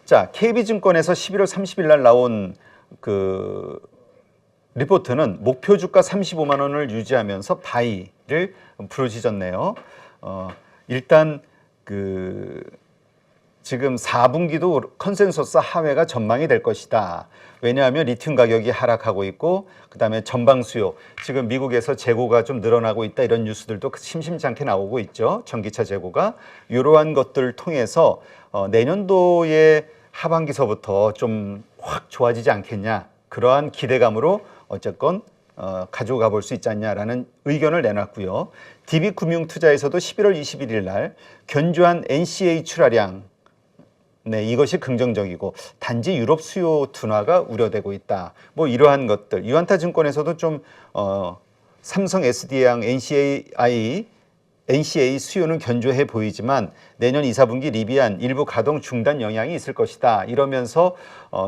Speaker 1: 자, KB증권에서 11월 30일 날 나온 그 리포트는 목표 주가 35만 원을 유지하면서 바이를 부르짖었네요. 일단 그 지금 4분기도 컨센서스 하회가 전망이 될 것이다. 왜냐하면 리튬 가격이 하락하고 있고 그다음에 전방 수요, 지금 미국에서 재고가 좀 늘어나고 있다 이런 뉴스들도 심심치 않게 나오고 있죠. 전기차 재고가. 이러한 것들을 통해서 내년도의 하반기서부터 좀 확 좋아지지 않겠냐. 그러한 기대감으로 어쨌건 가지고 가볼 수 있지 않냐라는 의견을 내놨고요. DB금융투자에서도 11월 21일 날 견조한 NCA 출하량, 네, 이것이 긍정적이고 단지 유럽 수요 둔화가 우려되고 있다. 뭐 이러한 것들. 유안타증권에서도 좀 삼성 SDI랑 NCA 수요는 견조해 보이지만 내년 2, 4분기 리비안 일부 가동 중단 영향이 있을 것이다. 이러면서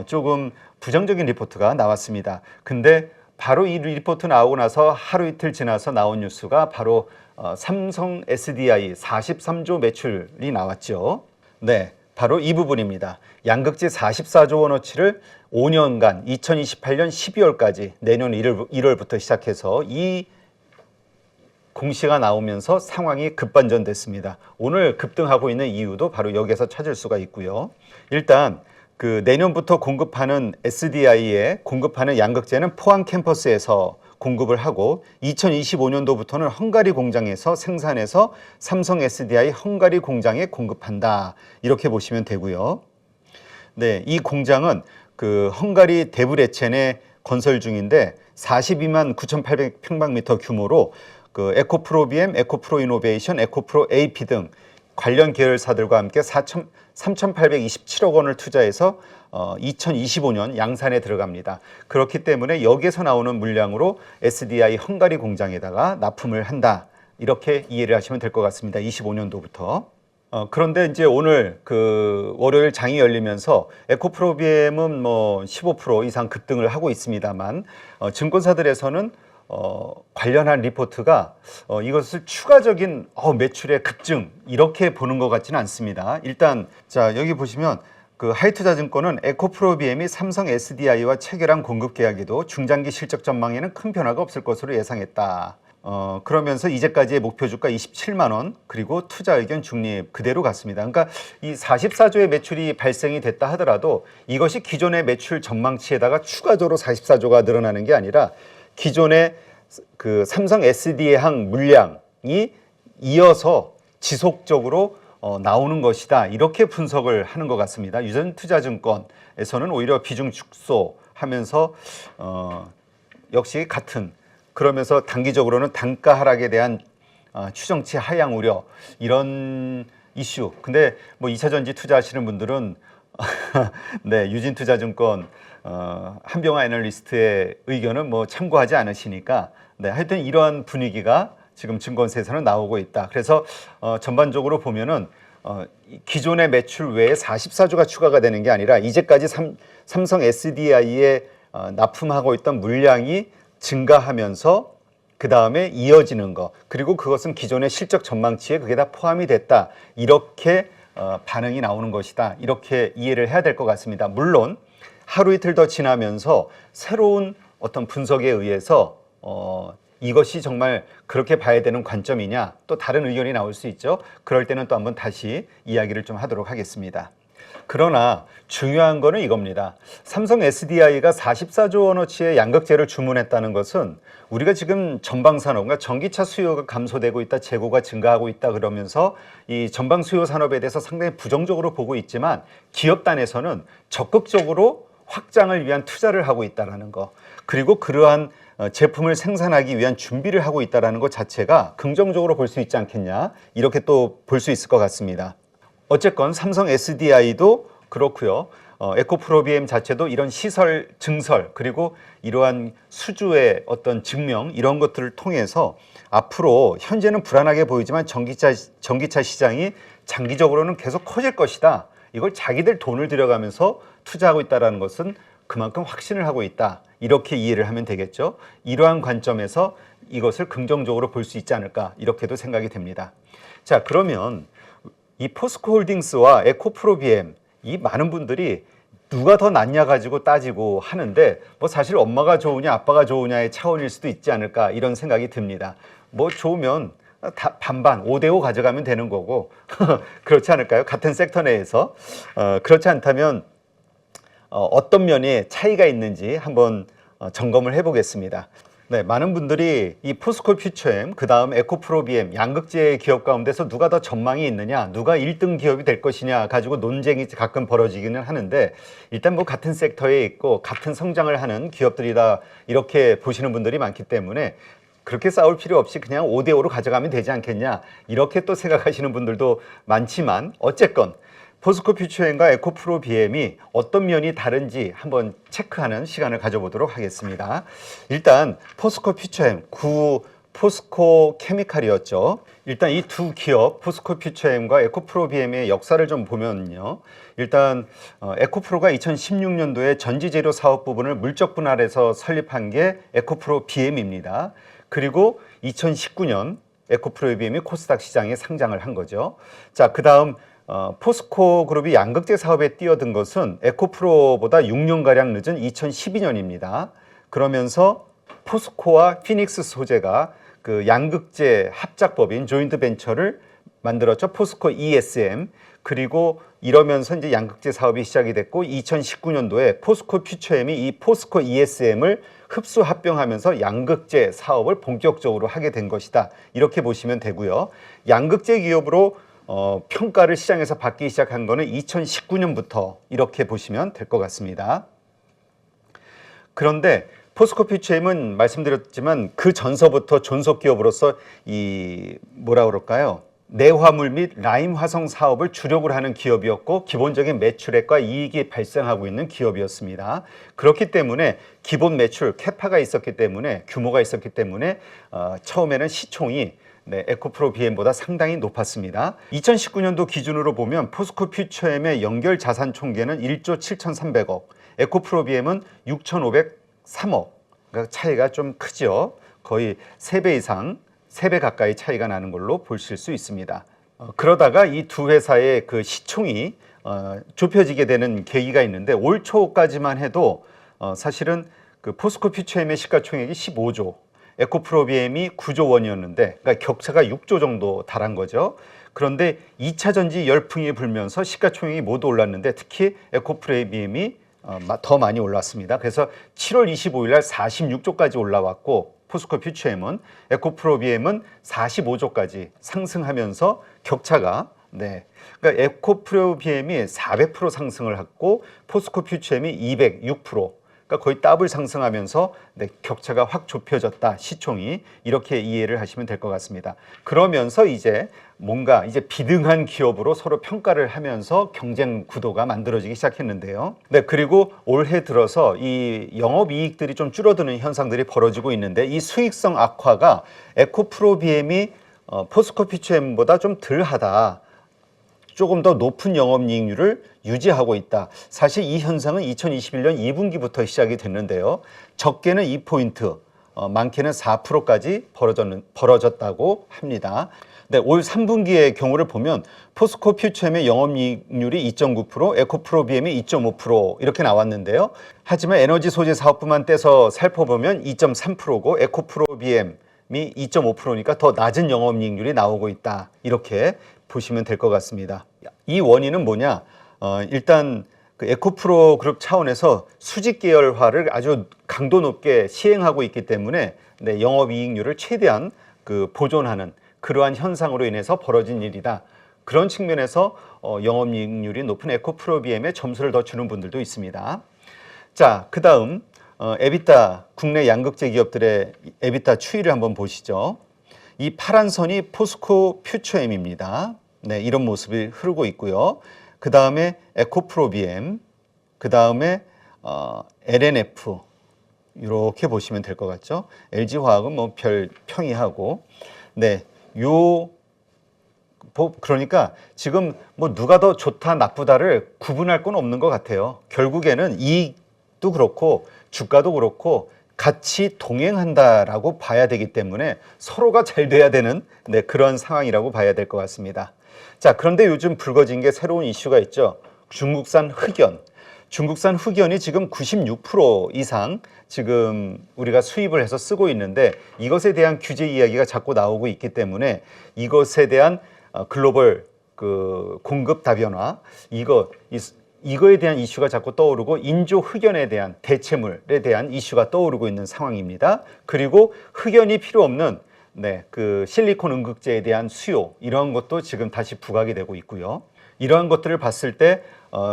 Speaker 1: 조금 부정적인 리포트가 나왔습니다. 근데 바로 이 리포트 나오고 나서 하루 이틀 지나서 나온 뉴스가 바로 삼성 SDI 43조 매출이 나왔죠. 네, 바로 이 부분입니다. 양극재 44조 원어치를 5년간 2028년 12월까지 내년 1월부터 시작해서 이 공시가 나오면서 상황이 급반전됐습니다. 오늘 급등하고 있는 이유도 바로 여기에서 찾을 수가 있고요. 일단 그 내년부터 공급하는 SDI에 공급하는 양극재는 포항 캠퍼스에서 공급을 하고 2025년도부터는 헝가리 공장에서 생산해서 삼성 SDI 헝가리 공장에 공급한다. 이렇게 보시면 되고요. 네, 이 공장은 그 헝가리 데브레첸에 건설 중인데 42만 9,800평방미터 규모로 그 에코프로비엠, 에코프로이노베이션, 에코프로 AP 등 관련 계열사들과 함께 3,827억 원을 투자해서 2025년 양산에 들어갑니다. 그렇기 때문에 여기에서 나오는 물량으로 SDI 헝가리 공장에다가 납품을 한다. 이렇게 이해를 하시면 될 것 같습니다. 25년도부터. 그런데 이제 오늘 그 월요일 장이 열리면서 에코프로비엠은 뭐 15% 이상 급등을 하고 있습니다만 증권사들에서는 관련한 리포트가 이것을 추가적인 매출의 급증 이렇게 보는 것 같지는 않습니다. 일단 자 여기 보시면 그 하이투자증권은 에코프로비엠이 삼성 SDI와 체결한 공급 계약에도 중장기 실적 전망에는 큰 변화가 없을 것으로 예상했다. 그러면서 이제까지의 목표 주가 27만 원 그리고 투자 의견 중립 그대로 갔습니다. 그러니까 이 44조의 매출이 발생이 됐다 하더라도 이것이 기존의 매출 전망치에다가 추가적으로 44조가 늘어나는 게 아니라 기존의 그 삼성 SDI 물량이 이어서 지속적으로 나오는 것이다. 이렇게 분석을 하는 것 같습니다. 유전투자증권에서는 오히려 비중 축소하면서 역시 같은 그러면서 단기적으로는 단가 하락에 대한 추정치 하향 우려 이런 이슈. 근데 뭐 2차전지 투자하시는 분들은 네, 유진투자증권 한병화 애널리스트의 의견은 뭐 참고하지 않으시니까 네, 하여튼 이러한 분위기가 지금 증권사에서는 나오고 있다. 그래서 전반적으로 보면은 기존의 매출 외에 44조가 추가가 되는 게 아니라 이제까지 삼성 SDI에 납품하고 있던 물량이 증가하면서 그 다음에 이어지는 거 그리고 그것은 기존의 실적 전망치에 그게 다 포함이 됐다 이렇게 반응이 나오는 것이다 이렇게 이해를 해야 될 것 같습니다. 물론 하루 이틀 더 지나면서 새로운 어떤 분석에 의해서 이것이 정말 그렇게 봐야 되는 관점이냐 또 다른 의견이 나올 수 있죠. 그럴 때는 또 한번 다시 이야기를 좀 하도록 하겠습니다. 그러나 중요한 거는 이겁니다. 삼성 SDI가 44조 원어치의 양극재를 주문했다는 것은 우리가 지금 전방산업, 그러니까 전기차 수요가 감소되고 있다, 재고가 증가하고 있다 그러면서 이 전방 수요 산업에 대해서 상당히 부정적으로 보고 있지만 기업단에서는 적극적으로 확장을 위한 투자를 하고 있다는 거 그리고 그러한 제품을 생산하기 위한 준비를 하고 있다는 것 자체가 긍정적으로 볼 수 있지 않겠냐 이렇게 또 볼 수 있을 것 같습니다. 어쨌건 삼성 SDI도 그렇고요. 에코프로비엠 자체도 이런 시설 증설 그리고 이러한 수주의 어떤 증명 이런 것들을 통해서 앞으로 현재는 불안하게 보이지만 전기차 시장이 장기적으로는 계속 커질 것이다. 이걸 자기들 돈을 들여가면서 투자하고 있다는 것은 그만큼 확신을 하고 있다. 이렇게 이해를 하면 되겠죠. 이러한 관점에서 이것을 긍정적으로 볼 수 있지 않을까 이렇게도 생각이 됩니다. 자, 그러면 이 포스코홀딩스와 에코프로비엠 이 많은 분들이 누가 더 낫냐 가지고 따지고 하는데 뭐 사실 엄마가 좋으냐 아빠가 좋으냐의 차원일 수도 있지 않을까 이런 생각이 듭니다. 뭐 좋으면 다 반반 5대5 가져가면 되는 거고 그렇지 않을까요? 같은 섹터 내에서 그렇지 않다면 어떤 면이 차이가 있는지 한번 점검을 해보겠습니다. 네, 많은 분들이 이 포스코 퓨처엠, 그 다음 에코프로비엠, 양극재 기업 가운데서 누가 더 전망이 있느냐, 누가 1등 기업이 될 것이냐 가지고 논쟁이 가끔 벌어지기는 하는데 일단 뭐 같은 섹터에 있고 같은 성장을 하는 기업들이다 이렇게 보시는 분들이 많기 때문에 그렇게 싸울 필요 없이 그냥 5대5로 가져가면 되지 않겠냐 이렇게 또 생각하시는 분들도 많지만 어쨌건 포스코 퓨처엠과 에코프로비엠이 어떤 면이 다른지 한번 체크하는 시간을 가져보도록 하겠습니다. 일단 포스코 퓨처엠, 구 포스코 케미칼이었죠. 일단 이 두 기업 포스코 퓨처엠과 에코프로비엠의 역사를 좀 보면요. 일단 에코프로가 2016년도에 전지재료 사업 부분을 물적 분할해서 설립한 게 에코프로비엠입니다. 그리고 2019년 에코프로비엠이 코스닥 시장에 상장을 한 거죠. 자, 그 다음 포스코 그룹이 양극재 사업에 뛰어든 것은 에코프로보다 6년가량 늦은 2012년입니다. 그러면서 포스코와 피닉스 소재가 그 양극재 합작법인 조인트 벤처를 만들었죠. 포스코 ESM. 그리고 이러면서 이제 양극재 사업이 시작이 됐고 2019년도에 포스코 퓨처엠이 이 포스코 ESM을 흡수 합병하면서 양극재 사업을 본격적으로 하게 된 것이다. 이렇게 보시면 되고요. 양극재 기업으로 평가를 시장에서 받기 시작한 거는 2019년부터 이렇게 보시면 될 것 같습니다. 그런데 포스코 퓨처엠은 말씀드렸지만 그 전서부터 존속 기업으로서 이 뭐라 그럴까요? 내화물 및 라임 화성 사업을 주력으로 하는 기업이었고 기본적인 매출액과 이익이 발생하고 있는 기업이었습니다. 그렇기 때문에 기본 매출 캐파가 있었기 때문에 규모가 있었기 때문에 처음에는 시총이 에코프로 BM보다 상당히 높았습니다. 2019년도 기준으로 보면 포스코 퓨처엠의 연결 자산 총계는 1조 7,300억, 에코프로 BM은 6,503억. 그러니까 차이가 좀 크죠. 거의 3배 이상, 3배 가까이 차이가 나는 걸로 보실 수 있습니다. 그러다가 이 두 회사의 그 시총이 좁혀지게 되는 계기가 있는데 올 초까지만 해도 사실은 그 포스코 퓨처엠의 시가총액이 15조, 에코프로 BM이 9조 원이었는데 그러니까 격차가 6조 정도 달한 거죠. 그런데 2차 전지 열풍이 불면서 시가총액이 모두 올랐는데 특히 에코프로 BM이 더 많이 올랐습니다. 그래서 7월 25일 날 46조까지 올라왔고 포스코 퓨처엠은 에코프로 BM은 45조까지 상승하면서 격차가 그러니까 에코프로 BM이 400% 상승을 했고 포스코 퓨처엠이 206%, 그러니까 거의 더블 상승하면서 격차가 확 좁혀졌다. 시총이 이렇게 이해를 하시면 될 것 같습니다. 그러면서 이제 뭔가 이제 비등한 기업으로 서로 평가를 하면서 경쟁 구도가 만들어지기 시작했는데요. 그리고 올해 들어서 이 영업이익들이 좀 줄어드는 현상들이 벌어지고 있는데 이 수익성 악화가 에코프로 BM이 포스코 퓨처엠보다 좀 덜하다. 조금 더 높은 영업이익률을 유지하고 있다. 사실 이 현상은 2021년 2분기부터 시작이 됐는데요. 적게는 2포인트, 많게는 4%까지 벌어졌다고 합니다. 올 3분기의 경우를 보면 포스코 퓨처엠의 영업이익률이 2.9%, 에코프로 BM이 2.5% 이렇게 나왔는데요. 하지만 에너지 소재 사업부만 떼서 살펴보면 2.3%고 에코프로 BM이 2.5%니까 더 낮은 영업이익률이 나오고 있다. 이렇게 보시면 될 것 같습니다. 이 원인은 뭐냐? 일단 그 에코프로 그룹 차원에서 수직 계열화를 아주 강도 높게 시행하고 있기 때문에 영업이익률을 최대한 그 보존하는 그러한 현상으로 인해서 벌어진 일이다. 그런 측면에서 영업이익률이 높은 에코프로 BM에 점수를 더 주는 분들도 있습니다. 자, 그 다음 에비타, 국내 양극재 기업들의 에비타 추이를 한번 보시죠. 이 파란 선이 포스코 퓨처엠입니다. 이런 모습이 흐르고 있고요. 그 다음에 에코프로 BM, 그 다음에 LNF 이렇게 보시면 될 것 같죠. LG화학은 뭐 별 평이하고, 그러니까 지금 뭐 누가 더 좋다 나쁘다를 구분할 건 없는 것 같아요. 결국에는 이익도 그렇고 주가도 그렇고 같이 동행한다라고 봐야 되기 때문에 서로가 잘 돼야 되는 그런 상황이라고 봐야 될 것 같습니다. 자, 그런데 요즘 불거진 게 새로운 이슈가 있죠. 중국산 흑연. 중국산 흑연이 지금 96% 이상 지금 우리가 수입을 해서 쓰고 있는데 이것에 대한 규제 이야기가 자꾸 나오고 있기 때문에 이것에 대한 글로벌 그 공급 다변화, 이거에 대한 이슈가 자꾸 떠오르고 인조 흑연에 대한 대체물에 대한 이슈가 떠오르고 있는 상황입니다. 그리고 흑연이 필요 없는 그 실리콘 음극재에 대한 수요, 이런 것도 지금 다시 부각이 되고 있고요. 이러한 것들을 봤을 때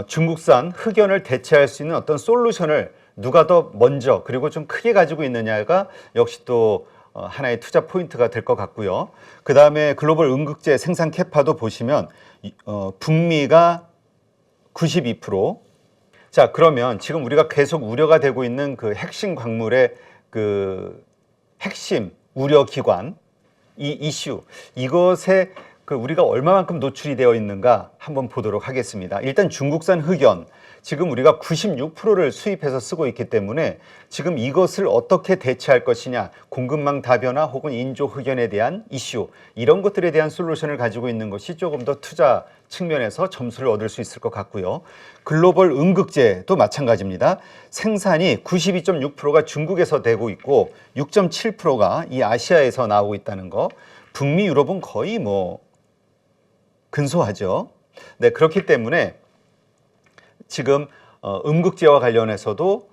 Speaker 1: 중국산 흑연을 대체할 수 있는 어떤 솔루션을 누가 더 먼저 그리고 좀 크게 가지고 있느냐가 역시 또 하나의 투자 포인트가 될 것 같고요. 그 다음에 글로벌 음극재 생산 캐파도 보시면 북미가 92%. 자, 그러면 지금 우리가 계속 우려가 되고 있는 그 핵심 광물의 그 핵심 우려 기관, 이 이슈, 이것에 그 우리가 얼마만큼 노출이 되어 있는가 한번 보도록 하겠습니다. 일단 중국산 흑연, 지금 우리가 96%를 수입해서 쓰고 있기 때문에 지금 이것을 어떻게 대체할 것이냐, 공급망 다변화 혹은 인조 흑연에 대한 이슈, 이런 것들에 대한 솔루션을 가지고 있는 것이 조금 더 투자 측면에서 점수를 얻을 수 있을 것 같고요. 글로벌 음극재도 마찬가지입니다. 생산이 92.6%가 중국에서 되고 있고 6.7%가 이 아시아에서 나오고 있다는 거. 북미, 유럽은 거의 뭐 근소하죠. 그렇기 때문에 지금 음극재와 관련해서도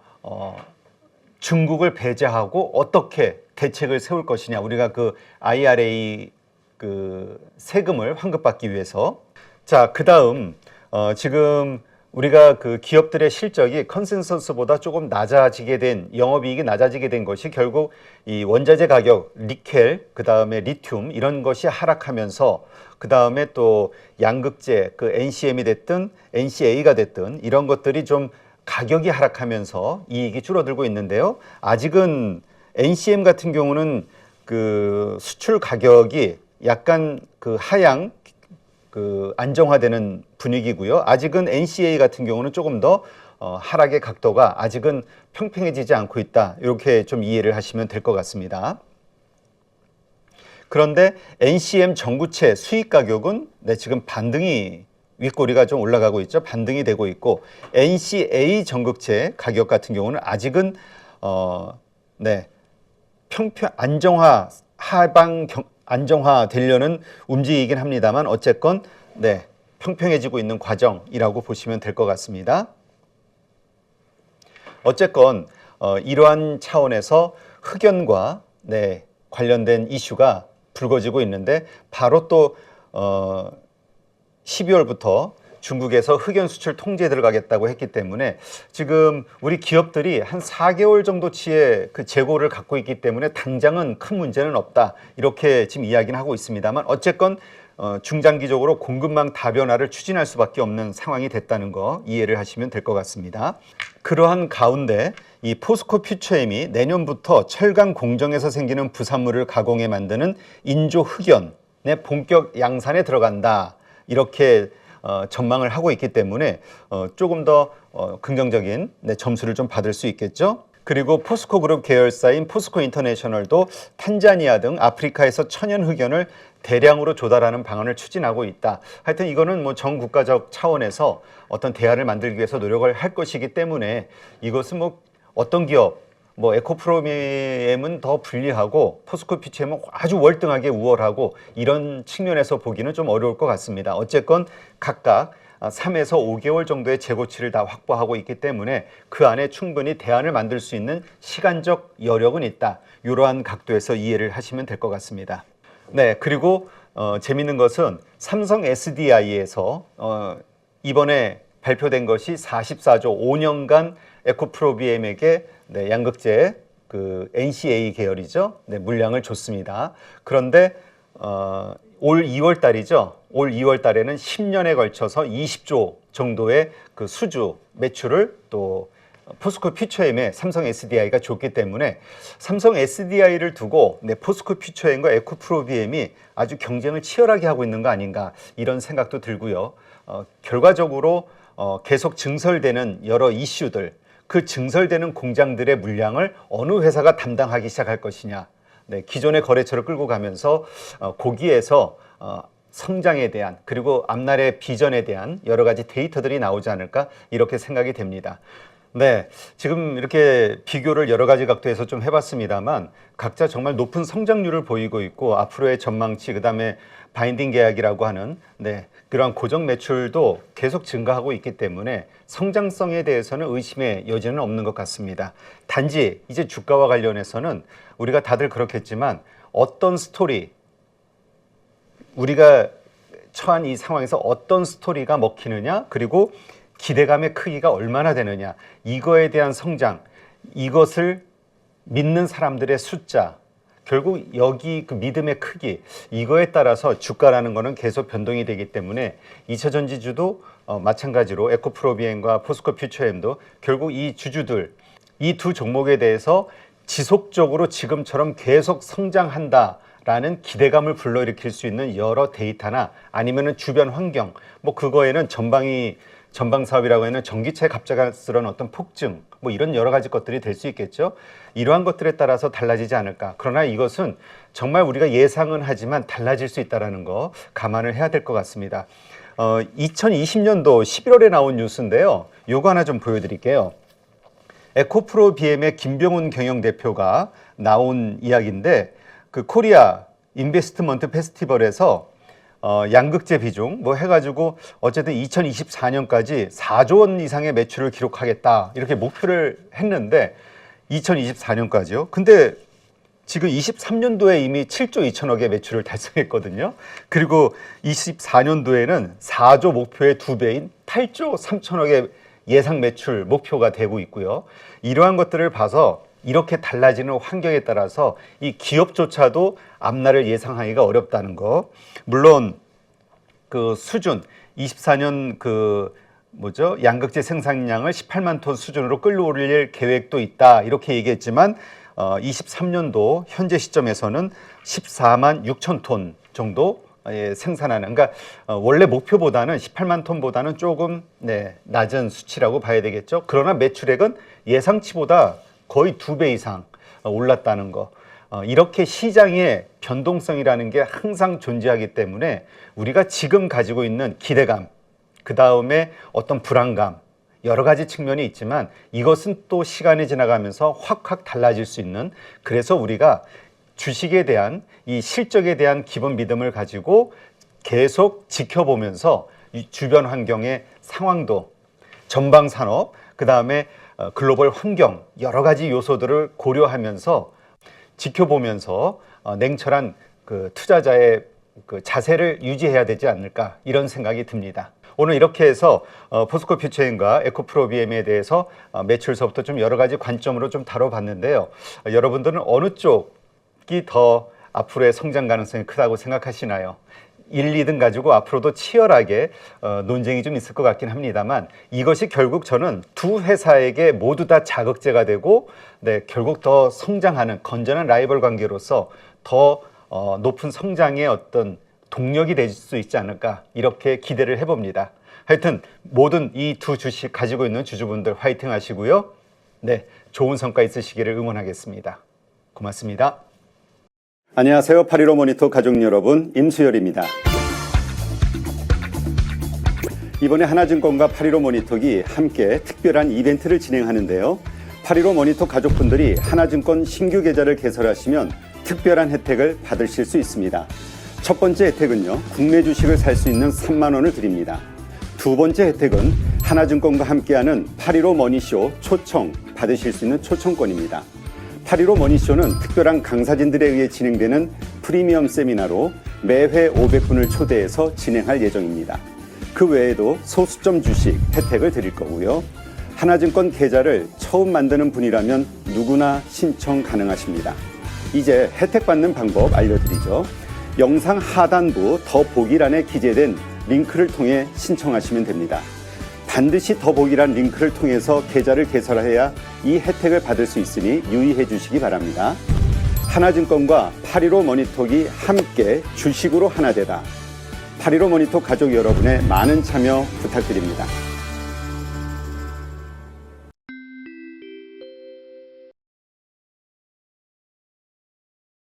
Speaker 1: 중국을 배제하고 어떻게 대책을 세울 것이냐, 우리가 그 IRA 그 세금을 환급받기 위해서. 자, 그 다음 지금 우리가 그 기업들의 실적이 컨센서스보다 조금 낮아지게 된, 영업이익이 낮아지게 된 것이 결국 이 원자재 가격, 니켈, 그 다음에 리튬 이런 것이 하락하면서 그 다음에 또 양극재, 그 NCM이 됐든 NCA가 됐든 이런 것들이 좀 가격이 하락하면서 이익이 줄어들고 있는데요. 아직은 NCM 같은 경우는 그 수출 가격이 약간 그 하향, 그 안정화되는 분위기고요. 아직은 NCA 같은 경우는 조금 더 하락의 각도가 아직은 평평해지지 않고 있다. 이렇게 좀 이해를 하시면 될 것 같습니다. 그런데 NCM 전구체 수입 가격은 지금 반등이 윗꼬리가 좀 올라가고 있죠. 반등이 되고 있고 NCA 전극체 가격 같은 경우는 아직은 평평 안정화 하방 안정화 되려는 움직이긴 합니다만 어쨌건 평평해지고 있는 과정이라고 보시면 될 것 같습니다. 어쨌건 이러한 차원에서 흑연과 관련된 이슈가 불거지고 있는데 바로 또 12월부터 중국에서 흑연 수출 통제에 들어가겠다고 했기 때문에 지금 우리 기업들이 한 4개월 정도치의 그 재고를 갖고 있기 때문에 당장은 큰 문제는 없다. 이렇게 지금 이야기는 하고 있습니다만 어쨌건 중장기적으로 공급망 다변화를 추진할 수밖에 없는 상황이 됐다는 거 이해를 하시면 될 것 같습니다. 그러한 가운데 이 포스코 퓨처엠이 내년부터 철강 공정에서 생기는 부산물을 가공해 만드는 인조 흑연의 본격 양산에 들어간다. 이렇게 전망을 하고 있기 때문에 조금 더 긍정적인 점수를 좀 받을 수 있겠죠. 그리고 포스코 그룹 계열사인 포스코 인터내셔널도 탄자니아 등 아프리카에서 천연 흑연을 대량으로 조달하는 방안을 추진하고 있다. 하여튼 이거는 뭐 전 국가적 차원에서 어떤 대안을 만들기 위해서 노력을 할 것이기 때문에 이것은 뭐 어떤 기업 에코프로비엠은 더 불리하고 포스코 퓨처엠은 아주 월등하게 우월하고 이런 측면에서 보기는 좀 어려울 것 같습니다. 어쨌건 각각 3에서 5개월 정도의 재고치를 다 확보하고 있기 때문에 그 안에 충분히 대안을 만들 수 있는 시간적 여력은 있다. 이러한 각도에서 이해를 하시면 될 것 같습니다. 그리고 재밌는 것은 삼성 SDI에서 이번에 발표된 것이 44조 5년간 에코프로비엠에게 양극재 그 NCA 계열이죠. 물량을 줬습니다. 그런데 올 2월 달이죠. 올 2월 달에는 10년에 걸쳐서 20조 정도의 그 수주 매출을 또 포스코 퓨처엠에 삼성 SDI가 줬기 때문에 삼성 SDI를 두고 포스코 퓨처엠과 에코프로비엠이 아주 경쟁을 치열하게 하고 있는 거 아닌가 이런 생각도 들고요. 결과적으로 계속 증설되는 여러 이슈들, 그 증설되는 공장들의 물량을 어느 회사가 담당하기 시작할 것이냐. 기존의 거래처를 끌고 가면서 거기에서 성장에 대한 그리고 앞날의 비전에 대한 여러 가지 데이터들이 나오지 않을까 이렇게 생각이 됩니다. 지금 이렇게 비교를 여러 가지 각도에서 좀 해봤습니다만 각자 정말 높은 성장률을 보이고 있고 앞으로의 전망치 그다음에 바인딩 계약이라고 하는 그러한 고정 매출도 계속 증가하고 있기 때문에 성장성에 대해서는 의심의 여지는 없는 것 같습니다. 단지 이제 주가와 관련해서는 우리가 다들 그렇겠지만 어떤 스토리 우리가 처한 이 상황에서 어떤 스토리가 먹히느냐 그리고 기대감의 크기가 얼마나 되느냐 이거에 대한 성장 이것을 믿는 사람들의 숫자 결국 여기 그 믿음의 크기 이거에 따라서 주가라는 거는 계속 변동이 되기 때문에 2차 전지주도 마찬가지로 에코프로비엠과 포스코 퓨처엠도 결국 이 주주들 이 두 종목에 대해서 지속적으로 지금처럼 계속 성장한다라는 기대감을 불러일으킬 수 있는 여러 데이터나 아니면은 주변 환경 뭐 그거에는 전방 사업이라고 하는 전기차 갑작스러운 어떤 폭증 뭐 이런 여러 가지 것들이 될 수 있겠죠. 이러한 것들에 따라서 달라지지 않을까. 그러나 이것은 정말 우리가 예상은 하지만 달라질 수 있다는 거 감안을 해야 될 것 같습니다. 2020년도 11월에 나온 뉴스인데요. 요거 하나 좀 보여드릴게요. 에코프로비엠의 김병훈 경영대표가 나온 이야기인데 그 코리아 인베스트먼트 페스티벌에서 양극재 비중 뭐 해가지고 어쨌든 2024년까지 4조 원 이상의 매출을 기록하겠다 이렇게 목표를 했는데 2024년까지요. 근데 지금 23년도에 이미 7조 2천억의 매출을 달성했거든요. 그리고 24년도에는 4조 목표의 2배인 8조 3천억의 예상 매출 목표가 되고 있고요. 이러한 것들을 봐서 이렇게 달라지는 환경에 따라서 이 기업조차도 앞날을 예상하기가 어렵다는 거. 물론 그 수준 24년 양극재 생산량을 18만 톤 수준으로 끌어올릴 계획도 있다 이렇게 얘기했지만 23년도 현재 시점에서는 14만 6천 톤 정도 생산하는, 그러니까 원래 목표보다는 18만 톤보다는 조금 낮은 수치라고 봐야 되겠죠. 그러나 매출액은 예상치보다 거의 2배 이상 올랐다는 거. 이렇게 시장의 변동성이라는 게 항상 존재하기 때문에 우리가 지금 가지고 있는 기대감, 그 다음에 어떤 불안감, 여러 가지 측면이 있지만 이것은 또 시간이 지나가면서 확 달라질 수 있는, 그래서 우리가 주식에 대한 이 실적에 대한 기본 믿음을 가지고 계속 지켜보면서 이 주변 환경의 상황도, 전방 산업, 그 다음에 글로벌 환경, 여러 가지 요소들을 고려하면서 지켜보면서 냉철한 그 투자자의 그 자세를 유지해야 되지 않을까, 이런 생각이 듭니다. 오늘 이렇게 해서 포스코 퓨처인과 에코프로비엠에 대해서 매출서부터 좀 여러 가지 관점으로 좀 다뤄봤는데요. 여러분들은 어느 쪽이 더 앞으로의 성장 가능성이 크다고 생각하시나요? 1, 2등 가지고 앞으로도 치열하게 논쟁이 좀 있을 것 같긴 합니다만, 이것이 결국 저는 두 회사에게 모두 다 자극제가 되고 결국 더 성장하는 건전한 라이벌 관계로서 더 높은 성장의 어떤 동력이 될 수 있지 않을까, 이렇게 기대를 해봅니다. 하여튼 모든 이 두 주식 가지고 있는 주주분들 화이팅 하시고요. 좋은 성과 있으시기를 응원하겠습니다. 고맙습니다.
Speaker 2: 안녕하세요. 815 모니터 가족 여러분, 임수열입니다. 이번에 하나증권과 815 모니터기 함께 특별한 이벤트를 진행하는데요. 815 모니터 가족분들이 하나증권 신규 계좌를 개설하시면 특별한 혜택을 받으실 수 있습니다. 첫 번째 혜택은요, 국내 주식을 살 수 있는 3만 원을 드립니다. 두 번째 혜택은 하나증권과 함께하는 815 머니쇼 초청 받으실 수 있는 초청권입니다. 815 머니쇼는 특별한 강사진들에 의해 진행되는 프리미엄 세미나로 매회 500분을 초대해서 진행할 예정입니다. 그 외에도 소수점 주식 혜택을 드릴 거고요. 하나증권 계좌를 처음 만드는 분이라면 누구나 신청 가능하십니다. 이제 혜택 받는 방법 알려드리죠. 영상 하단부 더보기란에 기재된 링크를 통해 신청하시면 됩니다. 반드시 더보기란 링크를 통해서 계좌를 개설해야 이 혜택을 받을 수 있으니 유의해 주시기 바랍니다. 하나증권과 815 모니터기 함께 주식으로 하나 되다. 815 모니터 가족 여러분의 많은 참여 부탁드립니다.